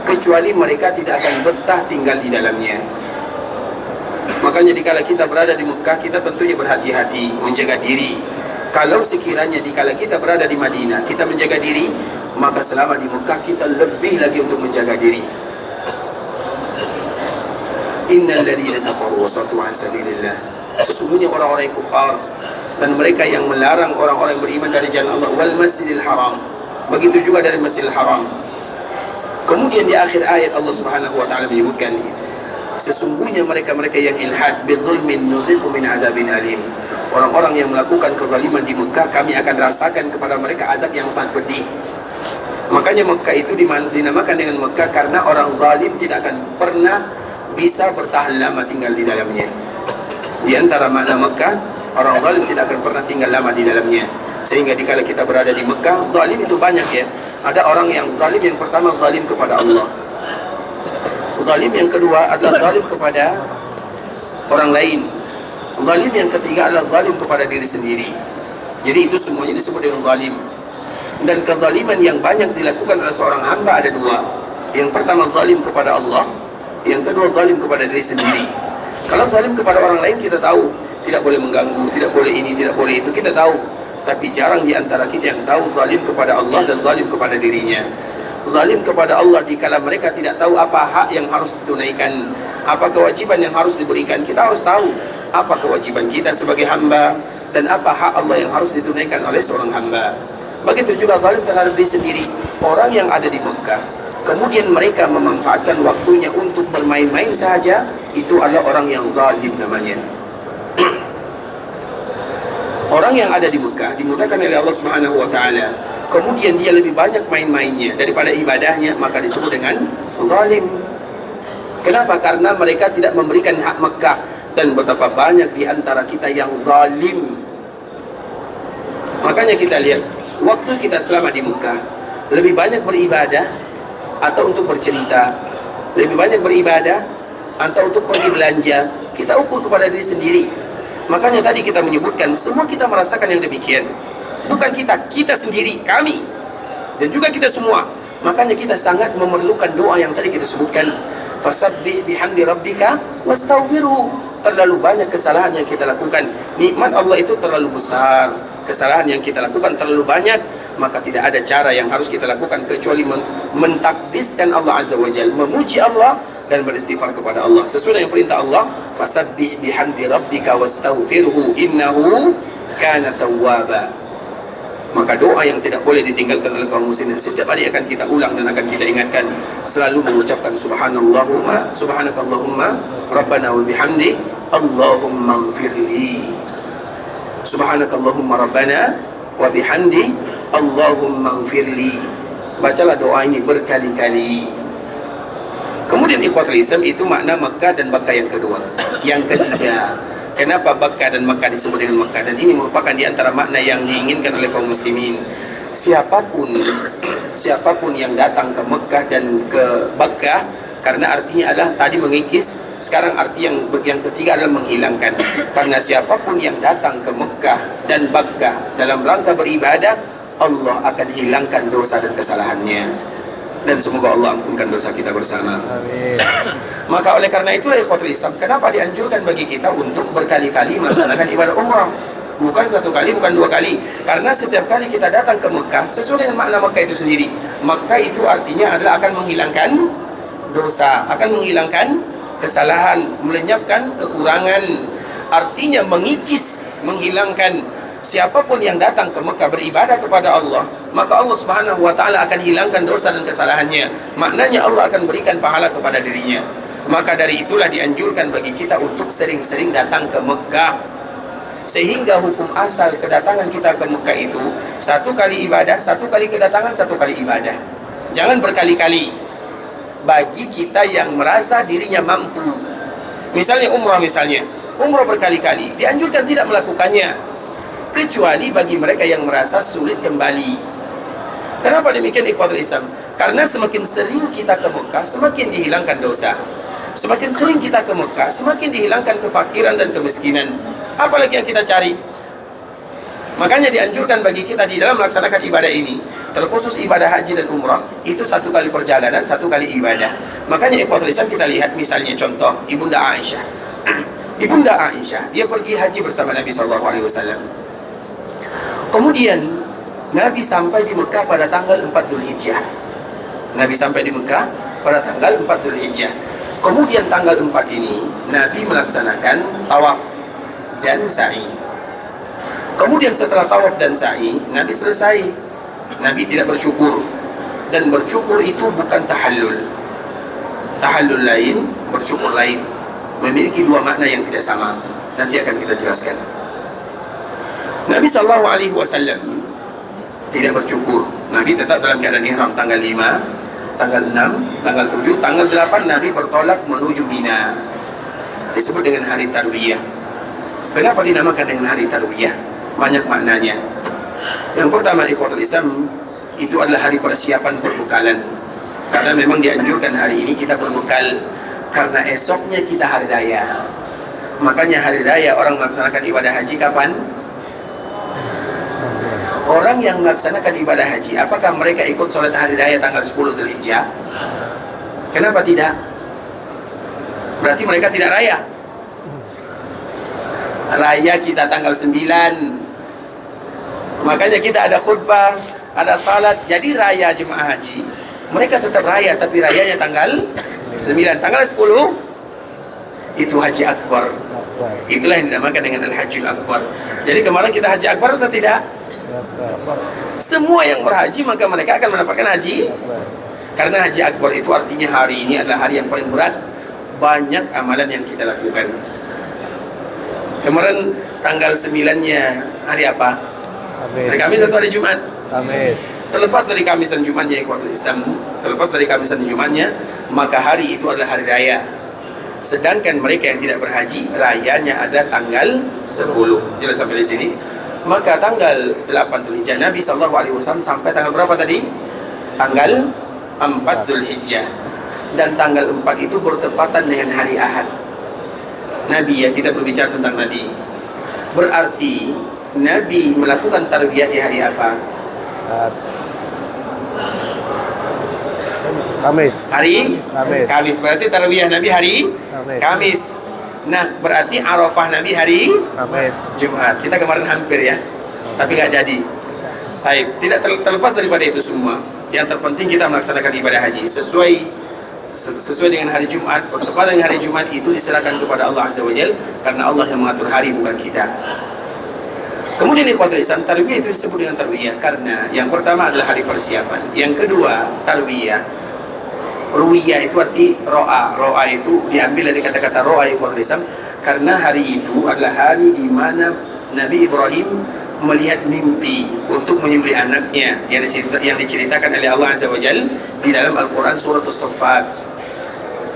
kecuali mereka tidak akan betah tinggal di dalamnya. Makanya dikala kita berada di Mekah, kita tentunya berhati-hati, menjaga diri. Kalau sekiranya dikala kita berada di Madinah, kita menjaga diri, maka selama di Mekah kita lebih lagi untuk menjaga diri. Innal ladzina kafaru wa saddu an sabilillah. Sesungguhnya orang-orang yang kufar dan mereka yang melarang orang-orang yang beriman dari jalan Allah wal masjidil haram. Begitu juga dari Masjidil Haram. Kemudian di akhir ayat Allah Subhanahu wa taala menyebutkan, sesungguhnya mereka-mereka yang ilhad bizulmin nuziqu min adzabin alim. Orang-orang yang melakukan kezaliman di Mekah, kami akan rasakan kepada mereka azab yang sangat pedih. Makanya Mekah itu dinamakan dengan Mekah karena orang zalim tidak akan pernah bisa bertahan lama tinggal di dalamnya. Di antara makna Mekah, orang zalim tidak akan pernah tinggal lama di dalamnya. Sehingga dikala kita berada di Mekah, zalim itu banyak ya. Ada orang yang zalim, yang pertama zalim kepada Allah. Zalim yang kedua adalah zalim kepada orang lain. Zalim yang ketiga adalah zalim kepada diri sendiri. Jadi itu semuanya disebut dengan zalim. Dan kezaliman yang banyak dilakukan oleh seorang hamba ada dua. Yang pertama zalim kepada Allah, yang kedua zalim kepada diri sendiri. Kalau zalim kepada orang lain kita tahu, tidak boleh mengganggu, tidak boleh ini, tidak boleh itu, kita tahu. Tapi jarang di antara kita yang tahu zalim kepada Allah dan zalim kepada dirinya. Zalim kepada Allah dikala mereka tidak tahu apa hak yang harus ditunaikan, apa kewajiban yang harus diberikan. Kita harus tahu apa kewajiban kita sebagai hamba dan apa hak Allah yang harus ditunaikan oleh seorang hamba. Begitu juga zalim terhadap diri sendiri. Orang yang ada di Mekah, kemudian mereka memanfaatkan waktunya untuk bermain-main saja, itu adalah orang yang zalim namanya. Orang yang ada di Mekah dimudahkan oleh Allah Subhanahu wa taala, kemudian dia lebih banyak main-mainnya daripada ibadahnya, maka disebut dengan zalim. Kenapa? Karena mereka tidak memberikan hak Mekah. Dan betapa banyak di antara kita yang zalim. Makanya kita lihat, waktu kita selama di Mekah, lebih banyak beribadah atau untuk bercerita, lebih banyak beribadah atau untuk pergi belanja. Kita ukur kepada diri sendiri. Makanya tadi kita menyebutkan, semua kita merasakan yang demikian. Bukan kita sendiri, kami, dan juga kita semua. Makanya kita sangat memerlukan doa yang tadi kita sebutkan, fasabbih bihamdi rabbika wastaghfirhu. Terlalu banyak kesalahan yang kita lakukan. Nikmat Allah itu terlalu besar, kesalahan yang kita lakukan terlalu banyak. Maka tidak ada cara yang harus kita lakukan kecuali mentakdiskan Allah Azza wa Jalla, memuji Allah dan beristighfar kepada Allah sesuai dengan perintah Allah, fasabbih bihamdi rabbika wastaghfirhu innahu kana tawwaba. Maka doa yang tidak boleh ditinggalkan oleh kaum muslimin, setiap hari akan kita ulang dan akan kita ingatkan, selalu mengucapkan subhanakallahumma rabbana wa bihamdi Allahumma ighfirli. Subhanakallahumma rabbana wa bihamdi Allahumma ighfirli. Bacalah doa ini berkali-kali. Kemudian ikhwatul Islam, itu makna Makkah dan Makkah yang kedua. Yang ketiga, kenapa Makkah dan Makkah disebut dengan Makkah? Dan ini merupakan di antara makna yang diinginkan oleh kaum muslimin. Siapapun yang datang ke Makkah dan ke Makkah, karena artinya adalah tadi mengikis, sekarang arti yang ketiga adalah menghilangkan. Karena siapapun yang datang ke Makkah dan Makkah dalam rangka beribadah, Allah akan hilangkan dosa dan kesalahannya. dan semoga Allah ampunkan dosa kita bersama. Amin. Maka oleh karena itulah ikhwatul Islam, kenapa dianjurkan bagi kita untuk berkali-kali melaksanakan ibadah umrah? Bukan satu kali, bukan dua kali. Karena setiap kali kita datang ke Mekah, sesuai dengan makna Mekah itu sendiri, Mekah itu artinya adalah akan menghilangkan dosa, akan menghilangkan kesalahan, melenyapkan kekurangan. Artinya mengikis, menghilangkan. Siapapun yang datang ke Mekah beribadah kepada Allah, maka Allah Subhanahu wa ta'ala akan hilangkan dosa dan kesalahannya. Maknanya Allah akan berikan pahala kepada dirinya. Maka dari itulah dianjurkan bagi kita untuk sering-sering datang ke Mekah. Sehingga hukum asal kedatangan kita ke Mekah itu satu kali ibadah, satu kali kedatangan, satu kali ibadah. Jangan berkali-kali. Bagi kita yang merasa dirinya mampu. Misalnya umrah umrah berkali-kali, dianjurkan tidak melakukannya. Kecuali bagi mereka yang merasa sulit kembali. Kenapa demikian ikhwatul Islam? Karena semakin sering kita ke Mekah, semakin dihilangkan dosa. Semakin sering kita ke Mekah, semakin dihilangkan kefakiran dan kemiskinan. Apalagi yang kita cari? Makanya dianjurkan bagi kita di dalam melaksanakan ibadah ini, terkhusus ibadah haji dan umrah, itu satu kali perjalanan, satu kali ibadah. Makanya ikhwatul Islam, kita lihat misalnya contoh Ibunda Aisyah. Ibunda Aisyah, dia pergi haji bersama Nabi SAW. Kemudian Nabi sampai di Mekah pada tanggal 4 Dzulhijjah. Nabi sampai di Mekah pada tanggal 4 Dzulhijjah. Kemudian tanggal 4 ini Nabi melaksanakan tawaf dan sa'i. Kemudian setelah tawaf dan sa'i, Nabi selesai. Nabi tidak bersyukur. Dan bersyukur itu bukan tahallul. Tahallul lain, bersyukur lain. Memiliki dua makna yang tidak sama. Nanti akan kita jelaskan. Nabi SAW tidak bercukur. Nabi tetap dalam keadaan ihram tanggal 5, tanggal 6, tanggal 7, tanggal 8 Nabi bertolak menuju Mina. Disebut dengan hari Tarwiyah. Kenapa dinamakan dengan hari Tarwiyah? Banyak maknanya. Yang pertama, ikhwatul Islam, itu adalah hari persiapan perbekalan. Karena memang dianjurkan hari ini kita berbekal, karena esoknya kita hari raya. Makanya hari raya orang melaksanakan ibadah haji kapan? Orang yang melaksanakan ibadah haji, apakah mereka ikut sholat hari raya tanggal 10 Dzulhijjah? Kenapa tidak? Berarti mereka tidak raya. Raya kita tanggal 9. Makanya kita ada khutbah, ada salat. Jadi raya jemaah haji, mereka tetap raya, tapi rayanya tanggal 9. Tanggal 10 itu haji akbar. Itulah yang dinamakan dengan Al-Hajjul Akbar. Jadi kemarin kita haji akbar atau tidak? Semua yang berhaji maka mereka akan mendapatkan haji. Karena haji akbar itu artinya hari ini adalah hari yang paling berat. Banyak amalan yang kita lakukan. Kemarin tanggal 9-nya hari apa? Hari Kamis atau hari Jumat? Kamis. Terlepas dari Kamis dan Jumatnya ikhwatul Islam, terlepas dari Kamis dan Jumatnya, maka hari itu adalah hari raya. Sedangkan mereka yang tidak berhaji, rayanya ada tanggal 10. Jelas sampai di sini? Maka tanggal 8 Dzulhijjah, Nabi SAW sampai tanggal berapa tadi? Tanggal 4 Dzulhijjah. Dan tanggal 4 itu bertepatan dengan hari Ahad. Nabi, ya, kita berbicara tentang Nabi. Berarti Nabi melakukan tarbiyah di hari apa? Kamis. Hari Kamis. Kamis. Berarti tarbiyah Nabi hari Kamis. Nah, berarti Arafah Nabi hari Kamis. Jumat. Kita kemarin hampir ya, tapi nggak jadi. Baik, tidak terlepas daripada itu semua. Yang terpenting kita melaksanakan ibadah haji sesuai dengan hari Jumat. Bertepatan dengan hari Jumat itu diserahkan kepada Allah Azza wa Jalla, karena Allah yang mengatur hari, bukan kita. Kemudian ikhwatul Islam, tarbiyah itu disebut dengan tarbiyah karena yang pertama adalah hari persiapan. Yang kedua, tarbiyah. Ruwiyah itu arti ro'a. Ro'a itu diambil dari kata-kata ro'a ikhwatul Islam, karena hari itu adalah hari di mana Nabi Ibrahim melihat mimpi untuk menyembelih anaknya yang diceritakan oleh Allah Azza wa Jalla di dalam Al-Quran surat As-Saffat.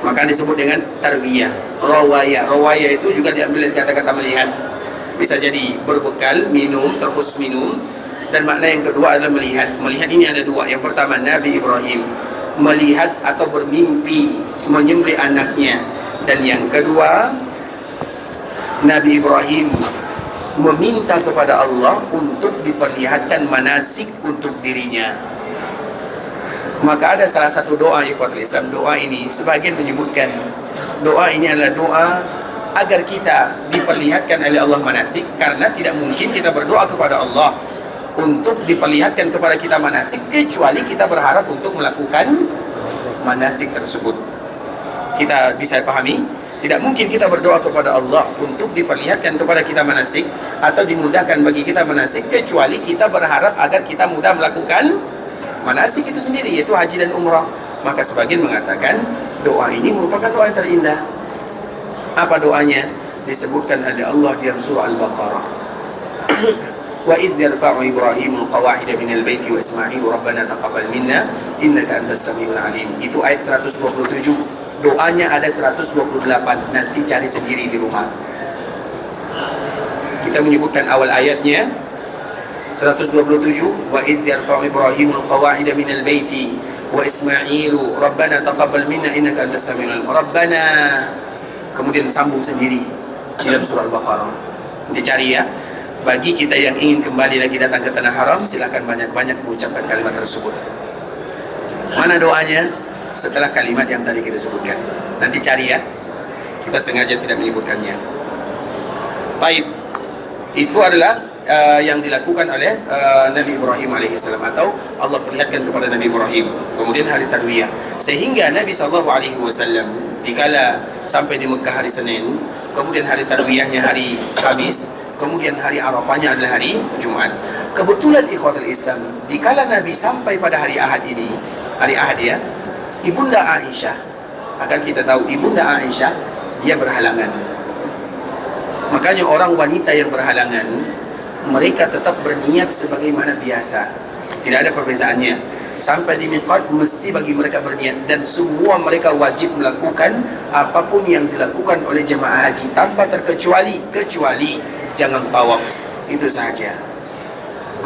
Maka disebut dengan tarbiyah. Rawaya itu juga diambil dari kata-kata melihat. Bisa jadi berbekal, minum, terkhusus minum. Dan makna yang kedua adalah melihat. Melihat ini ada dua. Yang pertama, Nabi Ibrahim melihat atau bermimpi menyembelih anaknya. Dan yang kedua, Nabi Ibrahim meminta kepada Allah untuk diperlihatkan manasik untuk dirinya. Maka ada salah satu doa ikhwatul Islam. Doa ini sebagian menyebutkan doa ini adalah doa agar kita diperlihatkan oleh Allah manasik, karena tidak mungkin kita berdoa kepada Allah untuk diperlihatkan kepada kita manasik kecuali kita berharap untuk melakukan manasik tersebut. Kita bisa pahami? Tidak mungkin kita berdoa kepada Allah untuk diperlihatkan kepada kita manasik atau dimudahkan bagi kita manasik kecuali kita berharap agar kita mudah melakukan manasik itu sendiri, yaitu haji dan umrah. Maka sebagian mengatakan doa ini merupakan doa yang terindah. Apa doanya? Disebutkan oleh Allah di dalam surah Al-Baqarah. Wa idh yarfa'u Ibrahimu al-qawa'ida minal baiti wa Ismailu rabbana taqabbal minna innaka antas samiul alim. Itu ayat 127. Doanya ada 128. Nanti cari sendiri di rumah. Kita menyebutkan awal ayatnya 127. Wa idh yarfa'u Ibrahimu al-qawa'ida minal baiti wa Ismailu rabbana taqabbal minna innaka antas samiul alim. Rabbana, kemudian sambung sendiri di dalam surah Al-Baqarah. Dicari ya. Bagi kita yang ingin kembali lagi datang ke tanah haram, silakan banyak-banyak mengucapkan kalimat tersebut. Mana doanya? Setelah kalimat yang tadi kita sebutkan. Nanti cari ya. Kita sengaja tidak menyebutkannya. Baik. Itu adalah yang dilakukan oleh Nabi Ibrahim alaihissalam, atau Allah perlihatkan kepada Nabi Ibrahim. Kemudian hari tarwiyah. Sehingga Nabi SAW dikala sampai di Mekah hari Senin, kemudian hari tarwiyahnya hari Kamis, kemudian hari Arafahnya adalah hari Jumat. Kebetulan ikhwatul Islam, dikala Nabi sampai pada hari Ahad ini, hari Ahad ya, Ibunda Aisyah, agar kita tahu Ibunda Aisyah dia berhalangan. Makanya orang wanita yang berhalangan, mereka tetap berniat sebagaimana biasa, tidak ada perbezaannya. Sampai di miqat mesti bagi mereka berniat, dan semua mereka wajib melakukan apapun yang dilakukan oleh jemaah haji tanpa terkecuali, kecuali jangan tawaf, itu saja.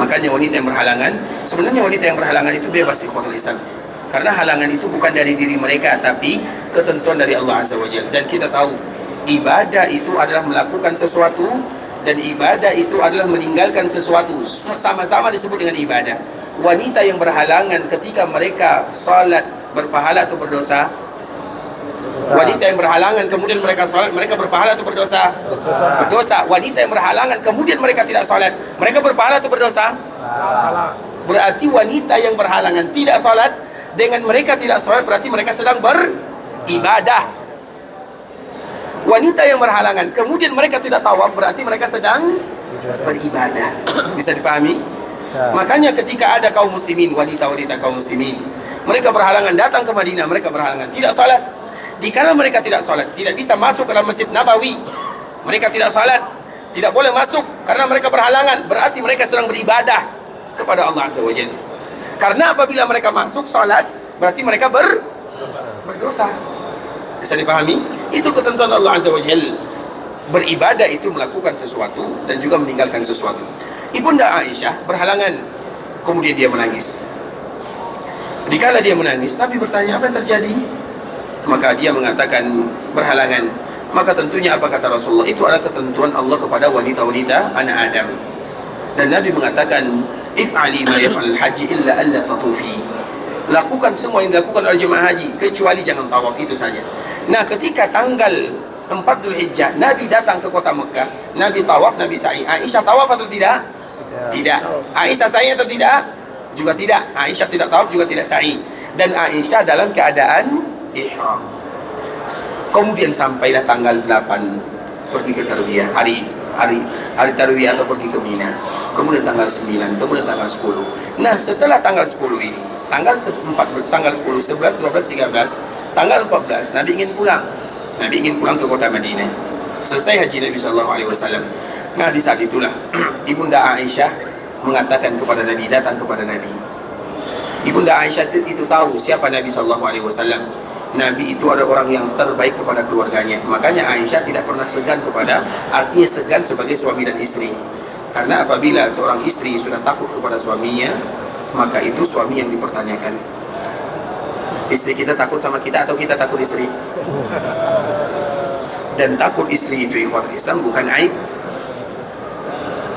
Makanya wanita yang berhalangan, sebenarnya wanita yang berhalangan itu bebas ikhwatul Islam, karena halangan itu bukan dari diri mereka, tapi ketentuan dari Allah Azza wa Jalla. Dan kita tahu ibadah itu adalah melakukan sesuatu, dan ibadah itu adalah meninggalkan sesuatu, sama-sama disebut dengan ibadah. Wanita yang berhalangan ketika mereka salat berpahala atau berdosa? Wanita yang berhalangan kemudian mereka salat, mereka berpahala atau berdosa? Berdosa. Wanita yang berhalangan kemudian mereka tidak salat, mereka berpahala atau berdosa? Berarti wanita yang berhalangan tidak salat dengan mereka tidak salat, berarti mereka sedang beribadah. Wanita yang berhalangan kemudian mereka tidak tawaf, berarti mereka sedang beribadah. Bisa dipahami? Makanya ketika ada kaum muslimin, wanita-wanita kaum muslimin, mereka berhalangan datang ke Madinah, mereka berhalangan tidak salat. Dikala mereka tidak salat, tidak bisa masuk ke dalam Masjid Nabawi, mereka tidak salat, tidak boleh masuk karena mereka berhalangan, berarti mereka sedang beribadah kepada Allah Azza wa Jalla. Karena apabila mereka masuk salat, berarti mereka berdosa. Bisa dipahami? Itu ketentuan Allah Azza wa Jalla. Beribadah itu melakukan sesuatu dan juga meninggalkan sesuatu. Ibunda Aisyah berhalangan, kemudian dia menangis. Dikala dia menangis, Nabi bertanya, apa yang terjadi? Maka dia mengatakan berhalangan. Maka tentunya apa kata Rasulullah? Itu adalah ketentuan Allah kepada wanita-wanita anak Adam. Dan Nabi mengatakan, if'ali ma yaf'alul haji illa alla tatufi. Lakukan semua yang dilakukan oleh jemaah haji kecuali jangan tawaf, itu saja. Nah, ketika tanggal 4 Zulhijjah Nabi datang ke kota Mekah, Nabi tawaf, Nabi sa'i. Aisyah tawaf atau tidak? Tidak. Aisyah sa'i atau tidak? Juga tidak. Aisyah tidak tawaf, juga tidak sa'i. Dan Aisyah dalam keadaan ihram. Kemudian sampailah tanggal 8 pergi ke tarwiyah, hari tarwiyah atau pergi ke Mina. Kemudian tanggal 9, kemudian tanggal 10. Nah, setelah tanggal 10 ini, tanggal 4, tanggal 10, 11, 12, 13, tanggal 14 Nabi ingin pulang. Nabi ingin pulang ke kota Madinah. Selesai haji Nabi SAW. Nah, di saat itulah Ibunda Aisyah mengatakan kepada Nabi, datang kepada Nabi. Ibunda Aisyah itu tahu siapa Nabi SAW. Nabi itu ada orang yang terbaik kepada keluarganya. Makanya Aisyah tidak pernah segan kepada, artinya segan sebagai suami dan istri. Karena apabila seorang istri sudah takut kepada suaminya, maka itu suami yang dipertanyakan. Istri kita takut sama kita atau kita takut istri? Dan takut istri itu ikhwatul Islam bukan aib.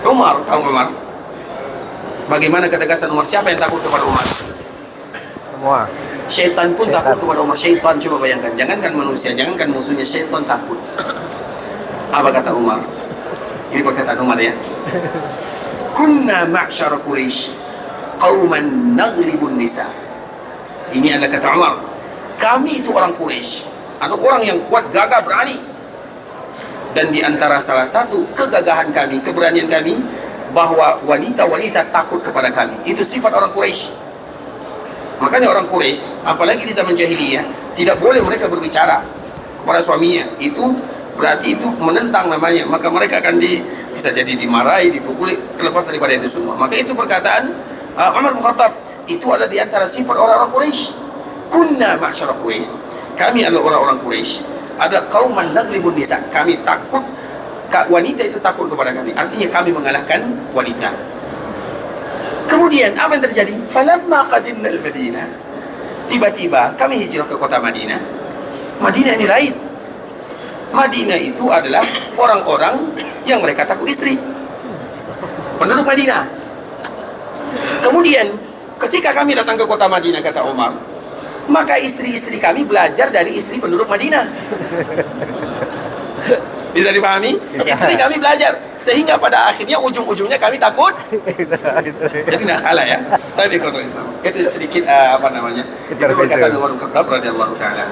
Umar, tahu Umar? Bagaimana ketegasan Umar? Siapa yang takut kepada Umar? Semua. Syaitan pun Syaitan. takut kepada Umar. Syaitan, coba bayangkan, jangankan manusia, jangankan musuhnya, syaitan takut. Apa kata Umar? Ini perkataan Umar ya. Kunna ma'syara Quraisy qauman naglibun nisa. Ini adalah kata Umar. Kami itu orang Quraisy, atau orang yang kuat, gagah, berani. Dan di antara salah satu kegagahan kami, keberanian kami, bahwa wanita-wanita takut kepada kami. Itu sifat orang Quraisy. Makanya orang Quraisy, apalagi di zaman jahiliyah, tidak boleh mereka berbicara kepada suaminya. Itu berarti itu menentang namanya. Maka mereka akan bisa jadi dimarahi, dipukuli, terlepas daripada itu semua. Maka itu perkataan Umar bin Khattab, itu ada di antara sifat orang-orang Quraisy. Kunna ma'syara Quraisy. Kami adalah orang-orang Quraisy. Ada qauman naglibun nisa. Kami takut, wanita itu takut kepada kami. Artinya kami mengalahkan wanita. Kemudian apa yang terjadi? Falamma qadimna al-Madinah. Tiba-tiba kami hijrah ke kota Madinah. Madinah ini lain. Madinah itu adalah orang-orang yang mereka takut istri. Penduduk Madinah. Kemudian ketika kami datang ke kota Madinah, kata Umar, maka istri-istri kami belajar dari istri penduduk Madinah. Bisa dipahami? Istri kami belajar, sehingga pada akhirnya ujung-ujungnya kami takut. Jadi tidak salah ya. Tapi kalau Islam itu sedikit apa namanya? Itu berkata Umar bin Khattab radhiyallahu taala.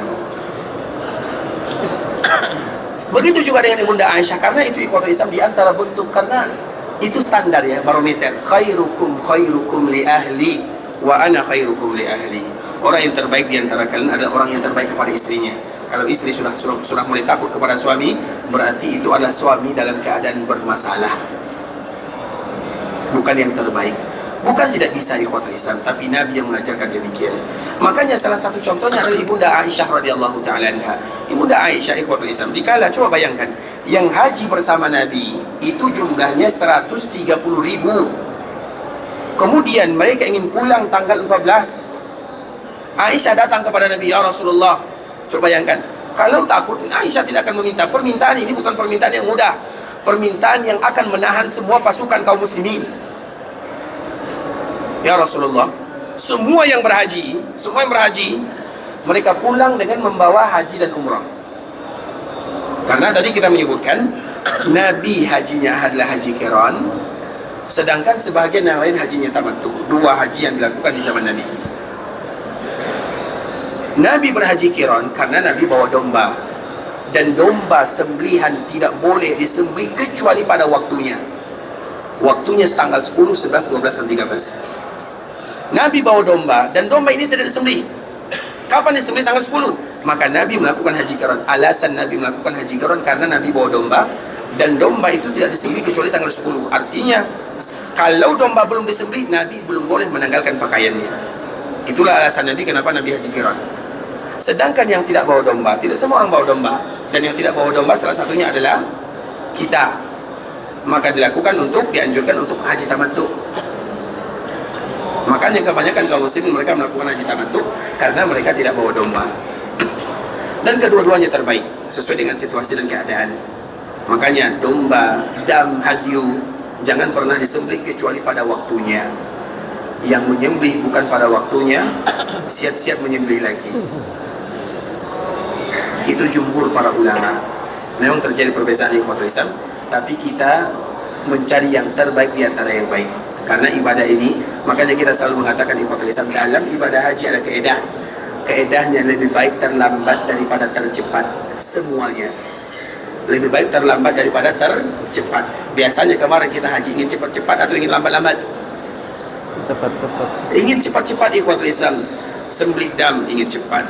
Begitu juga dengan Ibunda Aisyah, karena itu ikhwatul Islam di antara bentuk, karena itu standar ya, barometer. Khairukum li ahli wa ana khairukum li ahli. Orang yang terbaik di antara kalian adalah orang yang terbaik kepada istrinya. Kalau istri sudah mulai takut kepada suami, berarti itu adalah suami dalam keadaan bermasalah, bukan yang terbaik. Bukan tidak bisa ikhwatul Islam, tapi Nabi yang mengajarkan demikian. Makanya salah satu contohnya adalah Ibunda Aisyah radhiyallahu taala anha. Ibunda Aisyah ikhwatul Islam, dikala coba bayangkan, yang haji bersama Nabi itu jumlahnya 130.000. Kemudian mereka ingin pulang tanggal 14. Aisyah datang kepada Nabi, ya Rasulullah. Coba bayangkan, kalau takut, Aisyah tidak akan meminta. Permintaan ini bukan permintaan yang mudah, permintaan yang akan menahan semua pasukan kaum muslimin. Ya Rasulullah, semua yang berhaji, mereka pulang dengan membawa haji dan umrah. Karena tadi kita menyebutkan Nabi hajinya adalah haji qiran, sedangkan sebahagian yang lain hajinya tamattu. Dua haji yang dilakukan di zaman Nabi. Nabi berhaji qiran karena Nabi bawa domba, dan domba sembelihan tidak boleh disembelih kecuali pada waktunya. Waktunya tanggal 10, 11, 12, dan 13. Nabi bawa domba, dan domba ini tidak disembelih. Kapan disembelih? Tanggal 10. Maka Nabi melakukan haji qiran. Alasan Nabi melakukan haji qiran karena Nabi bawa domba, dan domba itu tidak disembelih kecuali tanggal 10. Artinya kalau domba belum disembelih, Nabi belum boleh menanggalkan pakaiannya. Itulah alasan Nabi kenapa Nabi haji qiran. Sedangkan yang tidak bawa domba, tidak semua orang bawa domba, dan yang tidak bawa domba salah satunya adalah kita. Maka dianjurkan untuk haji tamattu. Makanya kebanyakan kaum muslimin mereka melakukan haji tamattu karena mereka tidak bawa domba. Dan kedua-duanya terbaik sesuai dengan situasi dan keadaan. Makanya domba, dam, hadyu jangan pernah disembelih kecuali pada waktunya. Yang menyembelih bukan pada waktunya, siap-siap menyembelih lagi. Itu jumhur para ulama. Memang terjadi perbedaan ikhwatul Islam, tapi kita mencari yang terbaik di antara yang baik. Karena ibadah ini, makanya kita selalu mengatakan ikhwatul Islam, dalam ibadah haji ada keedah. Keedahnya lebih baik terlambat daripada tercepat. Semuanya lebih baik terlambat daripada tercepat. Biasanya kemarin kita haji ingin cepat-cepat atau ingin lambat-lambat? Cepat-cepat. Ingin cepat-cepat ikhwatul Islam. Sembelih dam ingin cepat,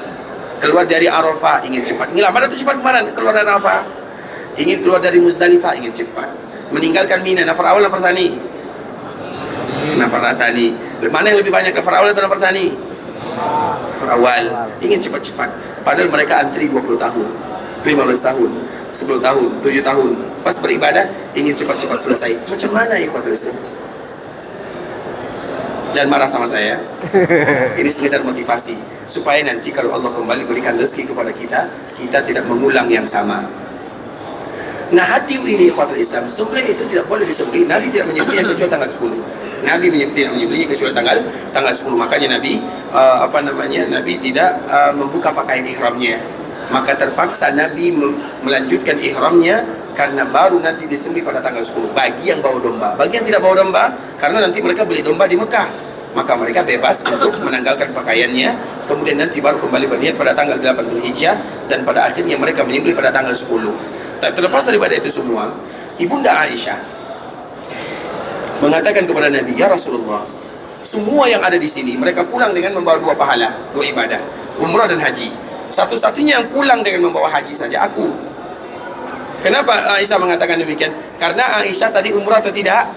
keluar dari Arafah ingin cepat. Ingin lambat atau cepat kemarin keluar dari Arafah? Ingin keluar dari Muzdalifah ingin cepat. Meninggalkan Mina, nafar awal nafar tani. Nafar tani. Mana yang lebih banyak, nafar awal atau nafar tani? Nafar awal. Ingin cepat-cepat. Padahal mereka antri 20 tahun, 15 tahun, 10 tahun, 7 tahun. Pas beribadah ingin cepat-cepat selesai. Macam mana ikhwatul Islam? Jangan marah sama saya. Ini sekedar motivasi supaya nanti kalau Allah kembali berikan rezeki kepada kita, kita tidak mengulang yang sama. Nah, hadyu ini ikhwatul Islam, sembelih itu tidak boleh disembelih. Nabi tidak menyembelih kecuali tanggal 10. Nabi tidak menyembelihnya kecuali tanggal 10. Makanya Nabi Nabi tidak membuka pakaian ihramnya. Maka terpaksa Nabi melanjutkan ihramnya karena baru nanti disembelih pada tanggal 10 bagi yang bawa domba. Bagi yang tidak bawa domba, karena nanti mereka beli domba di Mekah, maka mereka bebas untuk menanggalkan pakaiannya, kemudian nanti baru kembali berniat pada tanggal 8 Dzulhijjah, dan pada akhirnya mereka menyembelih pada tanggal 10. Tak terlepas daripada itu semua, Ibunda Aisyah mengatakan kepada Nabi, "Ya Rasulullah, semua yang ada di sini mereka pulang dengan membawa dua pahala, dua ibadah, umrah dan haji. Satu-satunya yang pulang dengan membawa haji saja aku." Kenapa Aisyah mengatakan demikian? Karena Aisyah tadi umrah atau tidak?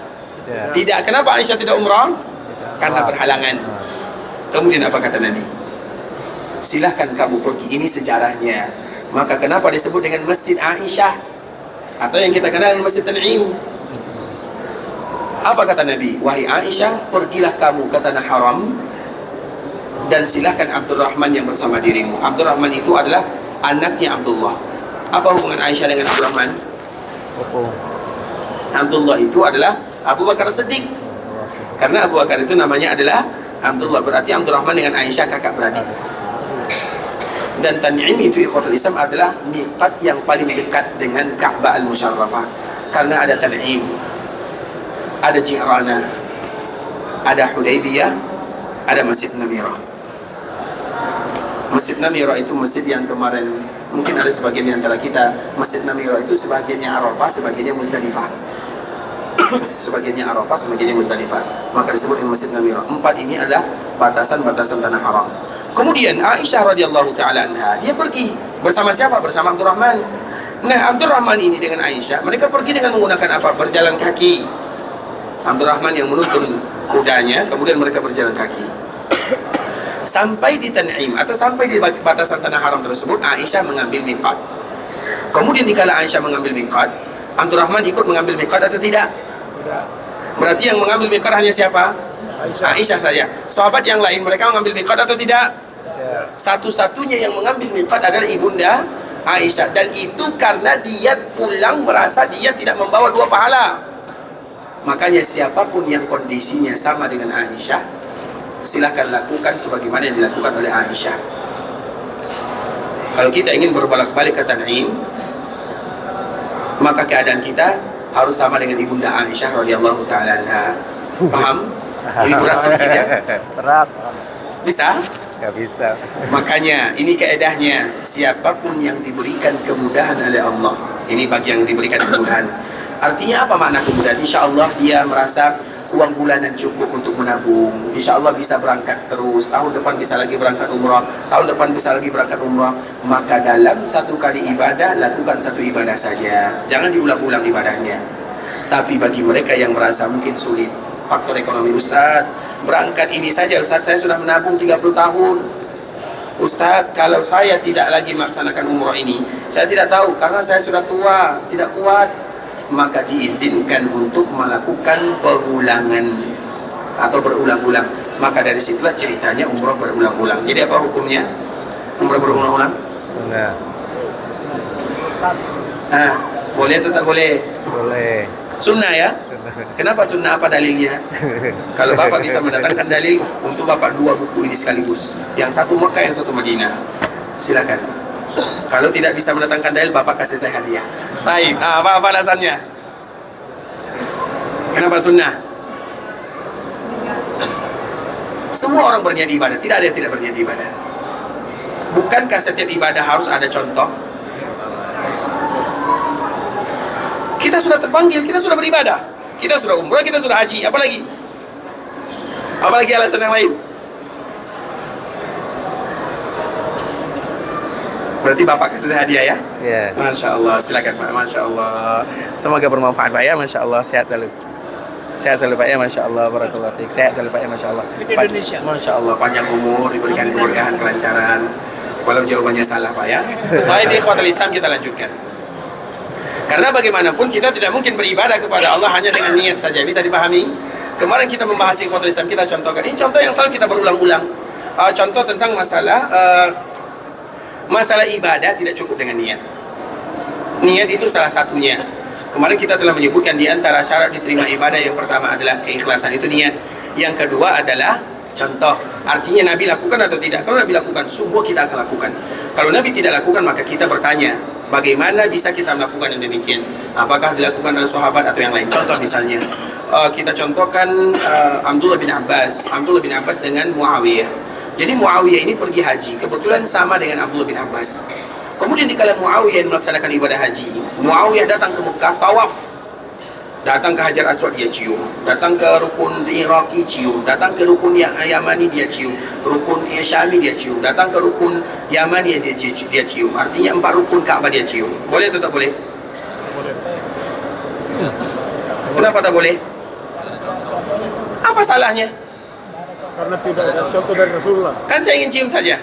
Tidak. Kenapa Aisyah tidak umrah? Karena berhalangan. Kemudian apa kata Nabi? Silahkan kamu pergi, ini sejarahnya. Maka kenapa disebut dengan Masjid Aisyah, atau yang kita kenal dengan Masjid Tan'im? Apa kata Nabi? Wahai Aisyah, pergilah kamu ke tanah haram dan silahkan Abdurrahman yang bersama dirimu. Abdurrahman itu adalah anaknya Abdullah. Apa hubungan Aisyah dengan Abdurrahman? Abdullah itu adalah Abu Bakar Siddiq. Karena Abu Bakar itu namanya adalah Abdullah, berarti Abdurrahman dengan Aisyah kakak beradik. Dan Tan'im itu ikhwatul Islam adalah miqat yang paling dekat dengan Ka'bah Al-Musharrafah. Karena ada Tan'im, ada Ji'rana, ada Hudaybiyah, ada Masjid Namirah. Masjid Namirah itu masjid yang kemarin mungkin ada sebagian di antara kita, Masjid Namirah itu sebagiannya Arafah, sebagiannya Muzdalifah. Sebagiannya Arafah, sebagiannya Muzdalifah. Maka disebut dengan Masjid Namirah. Empat ini adalah batasan-batasan tanah haram. Kemudian Aisyah radhiyallahu taala anha, dia pergi bersama siapa? Bersama Abdurrahman. Nah, Abdurrahman ini dengan Aisyah, mereka pergi dengan menggunakan apa? Berjalan kaki. Abdurrahman yang menuntun kudanya, kemudian mereka berjalan kaki. Sampai di Tan'im atau sampai di batasan tanah haram tersebut, Aisyah mengambil miqat. Kemudian dikala Aisyah mengambil miqat, Abdurrahman ikut mengambil miqat atau tidak? Berarti yang mengambil miqat hanya siapa? Aisyah saja. Sahabat yang lain mereka mengambil miqat atau tidak? Satu-satunya yang mengambil miqat adalah Ibunda Aisyah, dan itu karena dia pulang merasa dia tidak membawa dua pahala. Makanya siapapun yang kondisinya sama dengan Aisyah, silahkan lakukan sebagaimana yang dilakukan oleh Aisyah. Kalau kita ingin berbolak-balik ke Tan'im, maka keadaan kita harus sama dengan Ibunda Aisyah radhiyallahu taala anha. Paham? Ini berat sedikit ya? Berat. Bisa? Gak bisa. Makanya ini kaedahnya, siapapun yang diberikan kemudahan oleh Allah, ini bagi yang diberikan kemudahan. Artinya apa makna kemudahan? Insya Allah dia merasa uang bulanan cukup untuk menabung, insya Allah bisa berangkat terus, tahun depan bisa lagi berangkat umrah, tahun depan bisa lagi berangkat umrah. Maka dalam satu kali ibadah, lakukan satu ibadah saja, jangan diulang-ulang ibadahnya. Tapi bagi mereka yang merasa mungkin sulit, faktor ekonomi, Ustaz, berangkat ini saja Ustaz, saya sudah menabung 30 tahun Ustaz, kalau saya tidak lagi melaksanakan umrah ini, saya tidak tahu, karena saya sudah tua, tidak kuat. Maka diizinkan untuk melakukan pengulangan atau berulang-ulang. Maka dari situlah ceritanya umrah berulang-ulang. Jadi apa hukumnya umrah berulang-ulang? Nah, Boleh atau tak boleh? boleh. Sunnah ya? Kenapa sunnah? Apa dalilnya? Kalau Bapak bisa mendatangkan dalil untuk Bapak dua buku ini sekaligus, yang satu Mekah, yang satu Madinah, silakan. Kalau tidak bisa mendatangkan dalil, Bapak kasih saya hadiah. Baik, apa alasannya? Kenapa sunnah? Semua orang berniat ibadah, tidak ada yang tidak berniat ibadah. Bukankah setiap ibadah harus ada contoh? Kita sudah terpanggil, kita sudah beribadah, kita sudah umrah, kita sudah haji, apalagi? Apalagi alasan yang lain? Berarti Bapak kasih saya hadiah ya? Ya. Masya Allah, silakan Pak. Masya Allah, semoga bermanfaat Pak ya. Masya Allah, sehat selalu. Sehat selalu Pak ya. Masya Allah, barakallahu fiik. Sehat selalu Pak ya. Masya Allah. Indonesia. Masya Allah, panjang umur, diberikan keberkahan, kelancaran. Walau jawabannya salah Pak ya. Baik, di ikhwatul Islam kita lanjutkan. Karena bagaimanapun kita tidak mungkin beribadah kepada Allah hanya dengan niat saja. Bisa dipahami? Kemarin kita membahas ikhwatul Islam, kita contohkan. Ini contoh yang selalu kita berulang-ulang. Contoh tentang masalah ibadah tidak cukup dengan niat. Niat itu salah satunya. kemarin kita telah menyebutkan di antara syarat diterima ibadah yang pertama adalah keikhlasan, itu niat. Yang kedua adalah contoh. Artinya Nabi lakukan atau tidak? Kalau Nabi lakukan, semua kita akan lakukan. Kalau Nabi tidak lakukan, maka kita bertanya, bagaimana bisa kita melakukan yang demikian? Apakah dilakukan oleh sahabat atau yang lain? Contoh misalnya, kita contohkan Abdullah bin Abbas dengan Muawiyah. Jadi Muawiyah ini pergi haji, kebetulan sama dengan Abdullah bin Abbas. Kemudian dikala Muawiyah melaksanakan ibadah haji, Muawiyah datang ke Mekah, tawaf. Datang ke Hajar Aswad dia cium, datang ke rukun Iraqi cium, datang ke rukun Yamani dia cium, rukun Syami dia cium, datang ke rukun Yamani dia cium. Artinya 4 rukun Ka'bah dia cium. Boleh atau tak boleh? Boleh. Kenapa tak boleh? Apa salahnya? Karena tidak ada contoh dari Rasulullah. Kan saya ingin cium saja.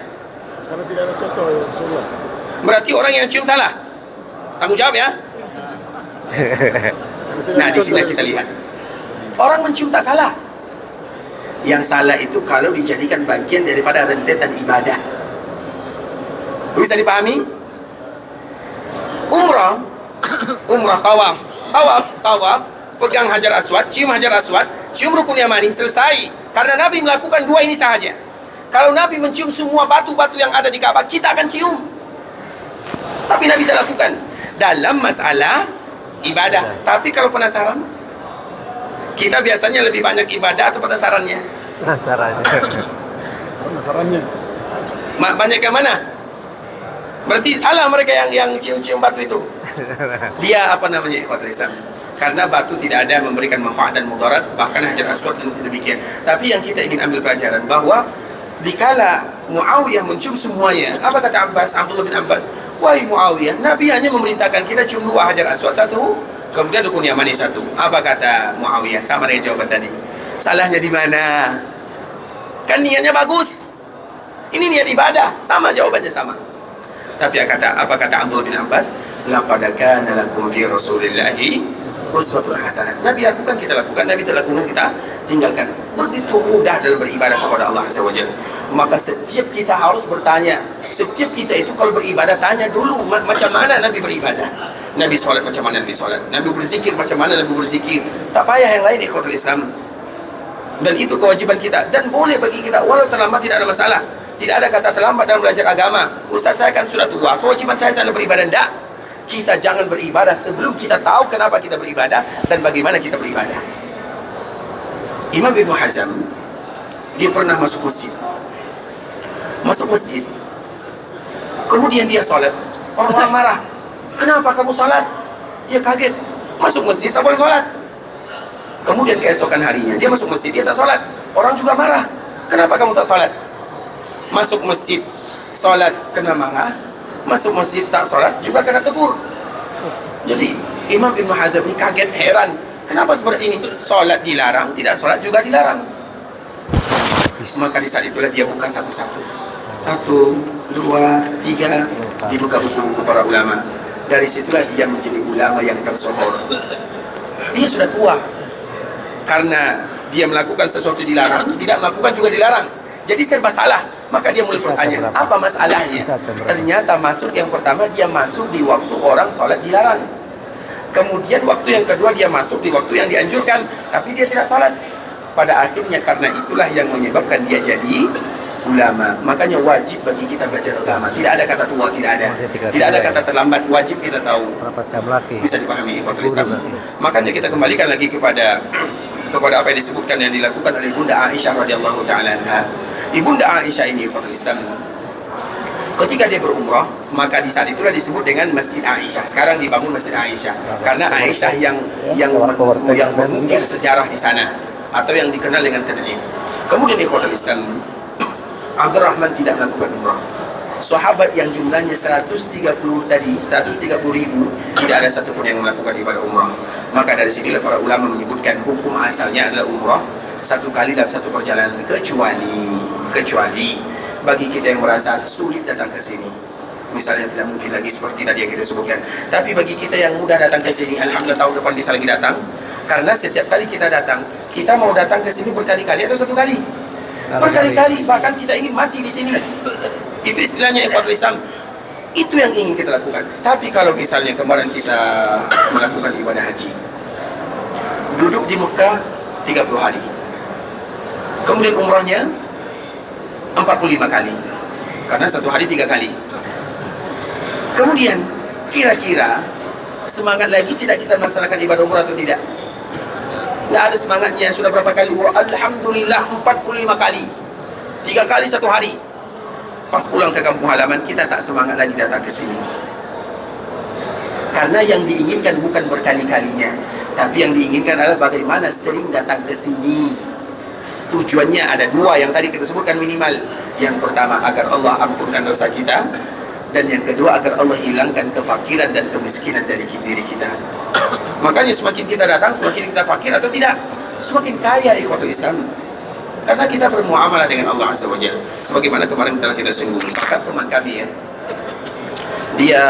Karena tidak ada contoh dari Rasulullah. Berarti orang yang cium salah? Tanggung jawab ya. Nah, di sini kita lihat. Orang mencium tak salah. Yang salah itu kalau dijadikan bagian daripada rentetan ibadah. Bisa dipahami? Umrah tawaf, pegang Hajar Aswad, cium Hajar Aswad, cium rukun Yamani, selesai. Karena Nabi melakukan 2 ini sahaja. Kalau Nabi mencium semua batu-batu yang ada di Ka'bah, kita akan cium. Tapi Nabi tidak lakukan dalam masalah ibadah. Tapi kalau penasaran, kita biasanya lebih banyak ibadah atau penasarannya? Penasarannya. Banyak yang mana? Berarti salah mereka yang cium-cium batu itu. Dia ikhwatul Islam. Karena batu tidak ada memberikan manfaat dan mudarat, bahkan Hajar Aswad dan demikian. Tapi yang kita ingin ambil pelajaran bahwa dikala Muawiyah mencium semuanya, apa kata Abdullah bin Abbas? Wahai Muawiyah, Nabi hanya memerintahkan kita cium 2 Hajar Aswad 1, kemudian rukun Yamani 1. Apa kata Muawiyah? Sama dengan jawaban tadi. Salahnya di mana? Kan niatnya bagus. Ini niat ibadah, sama jawabannya sama. Tapi apa kata Abdullah bin Abbas? Laqad kana lakum fi Rasulillahi uswatun hasanah. Nabi lakukan, kita lakukan. Nabi tidak lakukan, kita tinggalkan. Begitu mudah dalam beribadah kepada Allah Azza wa Jalla. Maka setiap kita harus bertanya. Setiap kita itu kalau beribadah, tanya dulu macam mana Nabi beribadah. Nabi sholat macam mana Nabi sholat. Nabi berzikir macam mana Nabi berzikir. Tak payah yang lain, ikhwatul Islam. Dan itu kewajiban kita. Dan boleh bagi kita, walau terlambat tidak ada masalah. Tidak ada kata terlambat dalam belajar agama. Ustaz, saya kan sudah tua, kewajiban saya selalu beribadah. Tidak. Kita jangan beribadah sebelum kita tahu kenapa kita beribadah dan bagaimana kita beribadah. Imam Ibn Hazm, dia pernah masuk masjid. Kemudian dia sholat. Orang-orang marah. Kenapa kamu sholat? Dia kaget. Masuk masjid tak boleh sholat. Kemudian keesokan harinya dia masuk masjid, dia tak sholat. Orang juga marah. Kenapa kamu tak sholat? Masuk masjid sholat kena marah, masuk masjid tak sholat juga kena tegur. Jadi Imam Ibn Hazm ini kaget, heran. Kenapa seperti ini? Sholat dilarang, tidak sholat juga dilarang. Maka di saat itulah dia buka satu-satu. 1, 2, 3, dibuka buku-buku para ulama. Dari situlah dia menjadi ulama yang tersohor. Dia sudah tua. Karena dia melakukan sesuatu dilarang, tidak melakukan juga dilarang. Jadi serba salah. Maka dia mulai bertanya, apa masalahnya? Ternyata masuk yang pertama, dia masuk di waktu orang sholat dilarang. Kemudian waktu yang kedua dia masuk di waktu yang dianjurkan, tapi dia tidak sholat. Pada akhirnya karena itulah yang menyebabkan dia jadi ulama. Makanya wajib bagi kita belajar agama. Tidak ada kata tua, tidak ada. Tidak ada kata terlambat, wajib kita tahu. Bisa dipahami ikhwatul Islam. Makanya kita kembalikan lagi kepada apa yang disebutkan yang dilakukan oleh Bunda Aisyah radhiyallahu taala anha. Ibunda Aisyah ini ikhwatul Islam, ketika dia berumrah, maka di saat itulah disebut dengan Masjid Aisyah. Sekarang dibangun Masjid Aisyah karena Aisyah yang mengukir sejarah di sana, atau yang dikenal dengan Tan'im. Kemudian ikhwatul Islam, Abdurrahman tidak melakukan umrah. Sahabat yang jumlahnya 130 ribu, tidak ada satupun yang melakukan ibadah umrah. Maka dari sinilah para ulama menyebutkan hukum asalnya adalah umrah 1 kali dalam 1 perjalanan, kecuali bagi kita yang merasa sulit datang ke sini. Misalnya tidak mungkin lagi seperti tadi yang kita sebutkan. Tapi bagi kita yang mudah datang ke sini, alhamdulillah tahun depan bisa lagi datang. Karena setiap kali kita datang, kita mau datang ke sini berkali-kali atau 1 kali? Berkali-kali, bahkan kita ingin mati di sini. Itu istilahnya ikhwatul Islam. Itu yang ingin kita lakukan. Tapi kalau misalnya kemarin kita melakukan ibadah haji, duduk di Mekah 30 hari, kemudian umrahnya 45 kali, karena satu hari 3 kali. Kemudian kira-kira semangat lagi tidak kita melaksanakan ibadah umrah atau tidak? Tidak ada semangatnya. Sudah berapa kali umrah? Alhamdulillah 45 kali, 3 kali satu hari. Pas pulang ke kampung halaman, kita tak semangat lagi datang ke sini. Karena yang diinginkan bukan berkali-kalinya, tapi yang diinginkan adalah bagaimana sering datang ke sini. Tujuannya ada 2 yang tadi kita sebutkan minimal. Yang pertama, agar Allah ampunkan dosa kita, dan yang kedua, agar Allah hilangkan kefakiran dan kemiskinan dari diri kita. Makanya semakin kita datang, semakin kita fakir atau tidak? Semakin kaya ikhwatul Islam. Karena kita bermuamalah dengan Allah Azza wa Jalla. Sebagaimana kemarin telah kita singgung, bahkan teman kami ya, dia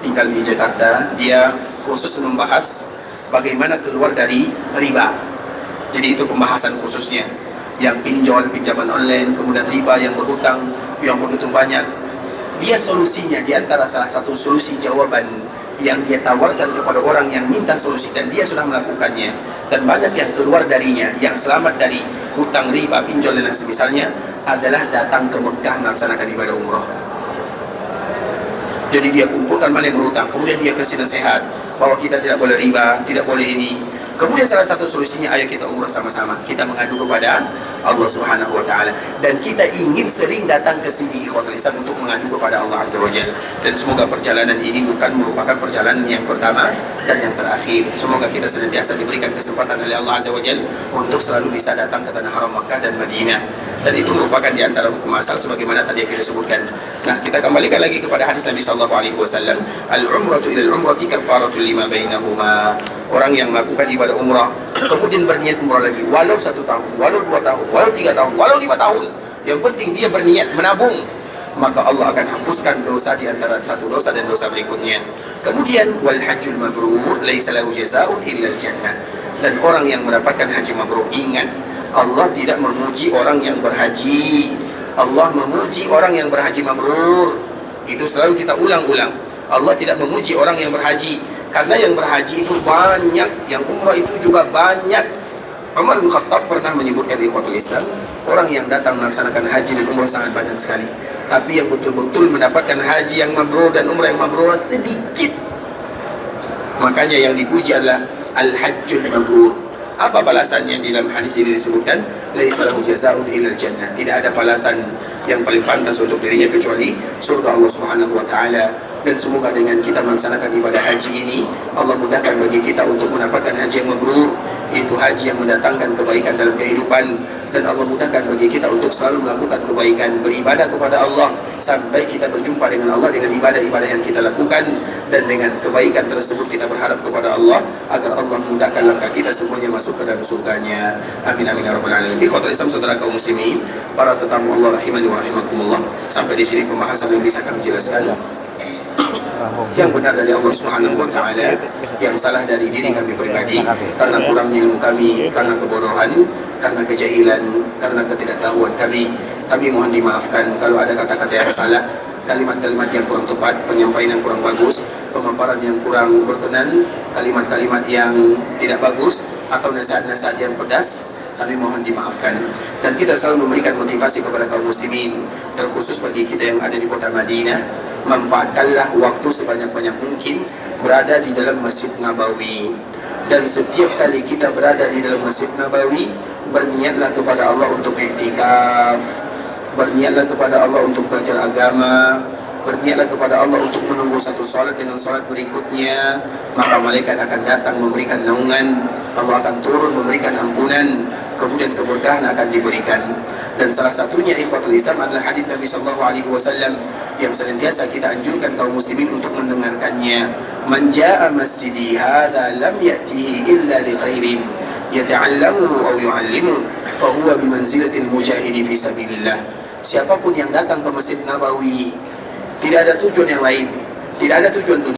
tinggal di Jakarta, dia khusus membahas bagaimana keluar dari riba. Jadi itu pembahasan khususnya, yang pinjol, pinjaman online, kemudian riba, yang berhutang, yang begitu banyak. Dia solusinya, di antara salah satu solusi jawaban yang dia tawarkan kepada orang yang minta solusi, dan dia sudah melakukannya, dan banyak yang keluar darinya, yang selamat dari hutang, riba, pinjol dan semisalnya, adalah datang ke Mekah melaksanakan ibadah umrah. Jadi dia kumpulkan mana yang berhutang, kemudian dia kasih nasihat bahwa kita tidak boleh riba, tidak boleh ini. Kemudian salah satu solusinya, ayo kita umrah sama-sama, kita mengadu kepada Allah Subhanahu wa Ta'ala, dan kita ingin sering datang ke sini ikhwatul Islam untuk mengadu kepada Allah Azza wa Jalla. Dan semoga perjalanan ini bukan merupakan perjalanan yang pertama dan yang terakhir. Semoga kita senantiasa diberikan kesempatan oleh Allah Azza wa Jalla untuk selalu bisa datang ke tanah haram Makkah dan Madinah. Dan itu merupakan di antara hukum asal sebagaimana tadi yang kita sebutkan. Nah, kita kembalikan lagi kepada hadis Nabi sallallahu alaihi wasallam, al-umratu ila al-umrati kafaratul lima bainahuma. Orang yang melakukan ibadah umrah kemudian berniat umrah lagi, walau 1 tahun, walau 2 tahun, walau 3 tahun, walau 5 tahun, yang penting dia berniat menabung, maka Allah akan hapuskan dosa di antara satu dosa dan dosa berikutnya. Kemudian wal hajjul mabrur laisa lahu jazaa'un illa al-jannah. Dan orang yang mendapatkan haji mabrur, ingat, Allah tidak memuji orang yang berhaji, Allah memuji orang yang berhaji mabrur. Itu selalu kita ulang-ulang. Allah tidak memuji orang yang berhaji, karena yang berhaji itu banyak, yang umrah itu juga banyak. Umar bin Khattab pernah menyebutkan di ikhwatul Islam, orang yang datang melaksanakan haji dan umrah sangat banyak sekali, tapi yang betul-betul mendapatkan haji yang mabrur dan umrah yang mabrur sedikit. Makanya yang dipuji adalah al-hajjul mabrur. Apa balasannya? Di dalam hadis ini disebutkan, laisa lahu jazaa'un illa al-jannah. Tidak ada balasan yang paling pantas untuk dirinya kecuali surga Allah Subhanahu wa Ta'ala. Dan semoga dengan kita melaksanakan ibadah haji ini, Allah mudahkan bagi kita untuk mendapatkan haji yang mabrur. Itu haji yang mendatangkan kebaikan dalam kehidupan, dan Allah mudahkan bagi kita untuk selalu melakukan kebaikan, beribadah kepada Allah sampai kita berjumpa dengan Allah dengan ibadah-ibadah yang kita lakukan. Dan dengan kebaikan tersebut kita berharap kepada Allah agar Allah mudahkan langkah kita semuanya masuk ke dalam surganya. Amin amin ya rabbal alamin. Ikhwatul Islam, saudara kaum muslimin, para tetamu Allah rahimani wa rahimakumullah, sampai di sini pembahasan yang bisa kami jelaskan. Yang benar dari Allah Subhanahu wa Ta'ala, yang salah dari diri kami pribadi, karena kurangnya ilmu kami, karena kebodohan, karena kejahilan, karena ketidaktahuan kami mohon dimaafkan kalau ada kata-kata yang salah, kalimat-kalimat yang kurang tepat, penyampaian yang kurang bagus, pemaparan yang kurang berkenan, kalimat-kalimat yang tidak bagus, atau nasihat-nasihat yang pedas, kami mohon dimaafkan. Dan kita selalu memberikan motivasi kepada kaum muslimin, terkhusus bagi kita yang ada di kota Madinah, manfaatkanlah waktu sebanyak-banyak mungkin berada di dalam Masjid Nabawi. Dan setiap kali kita berada di dalam Masjid Nabawi, berniatlah kepada Allah untuk iktikaf, berniatlah kepada Allah untuk belajar agama, berniatlah kepada Allah untuk menunggu satu salat dengan salat berikutnya. Maka malaikat akan datang memberikan naungan, Allah akan turun memberikan ampunan, kemudian keberkahan akan diberikan. Dan salah satunya ikhwatul Islam adalah hadis Nabi sallallahu alaihi wasallam yang senantiasa kita anjurkan kaum muslimin untuk mendengarkannya. Man jaa masjidi hadza lam ya'tihi illa li khairin yata'allamu aw yu'allimu fa huwa bi manzilatil mujahidi fi sabilillah. Siapapun yang datang ke Masjid Nabawi tidak ada tujuan yang lain, tidak ada tujuan dunia.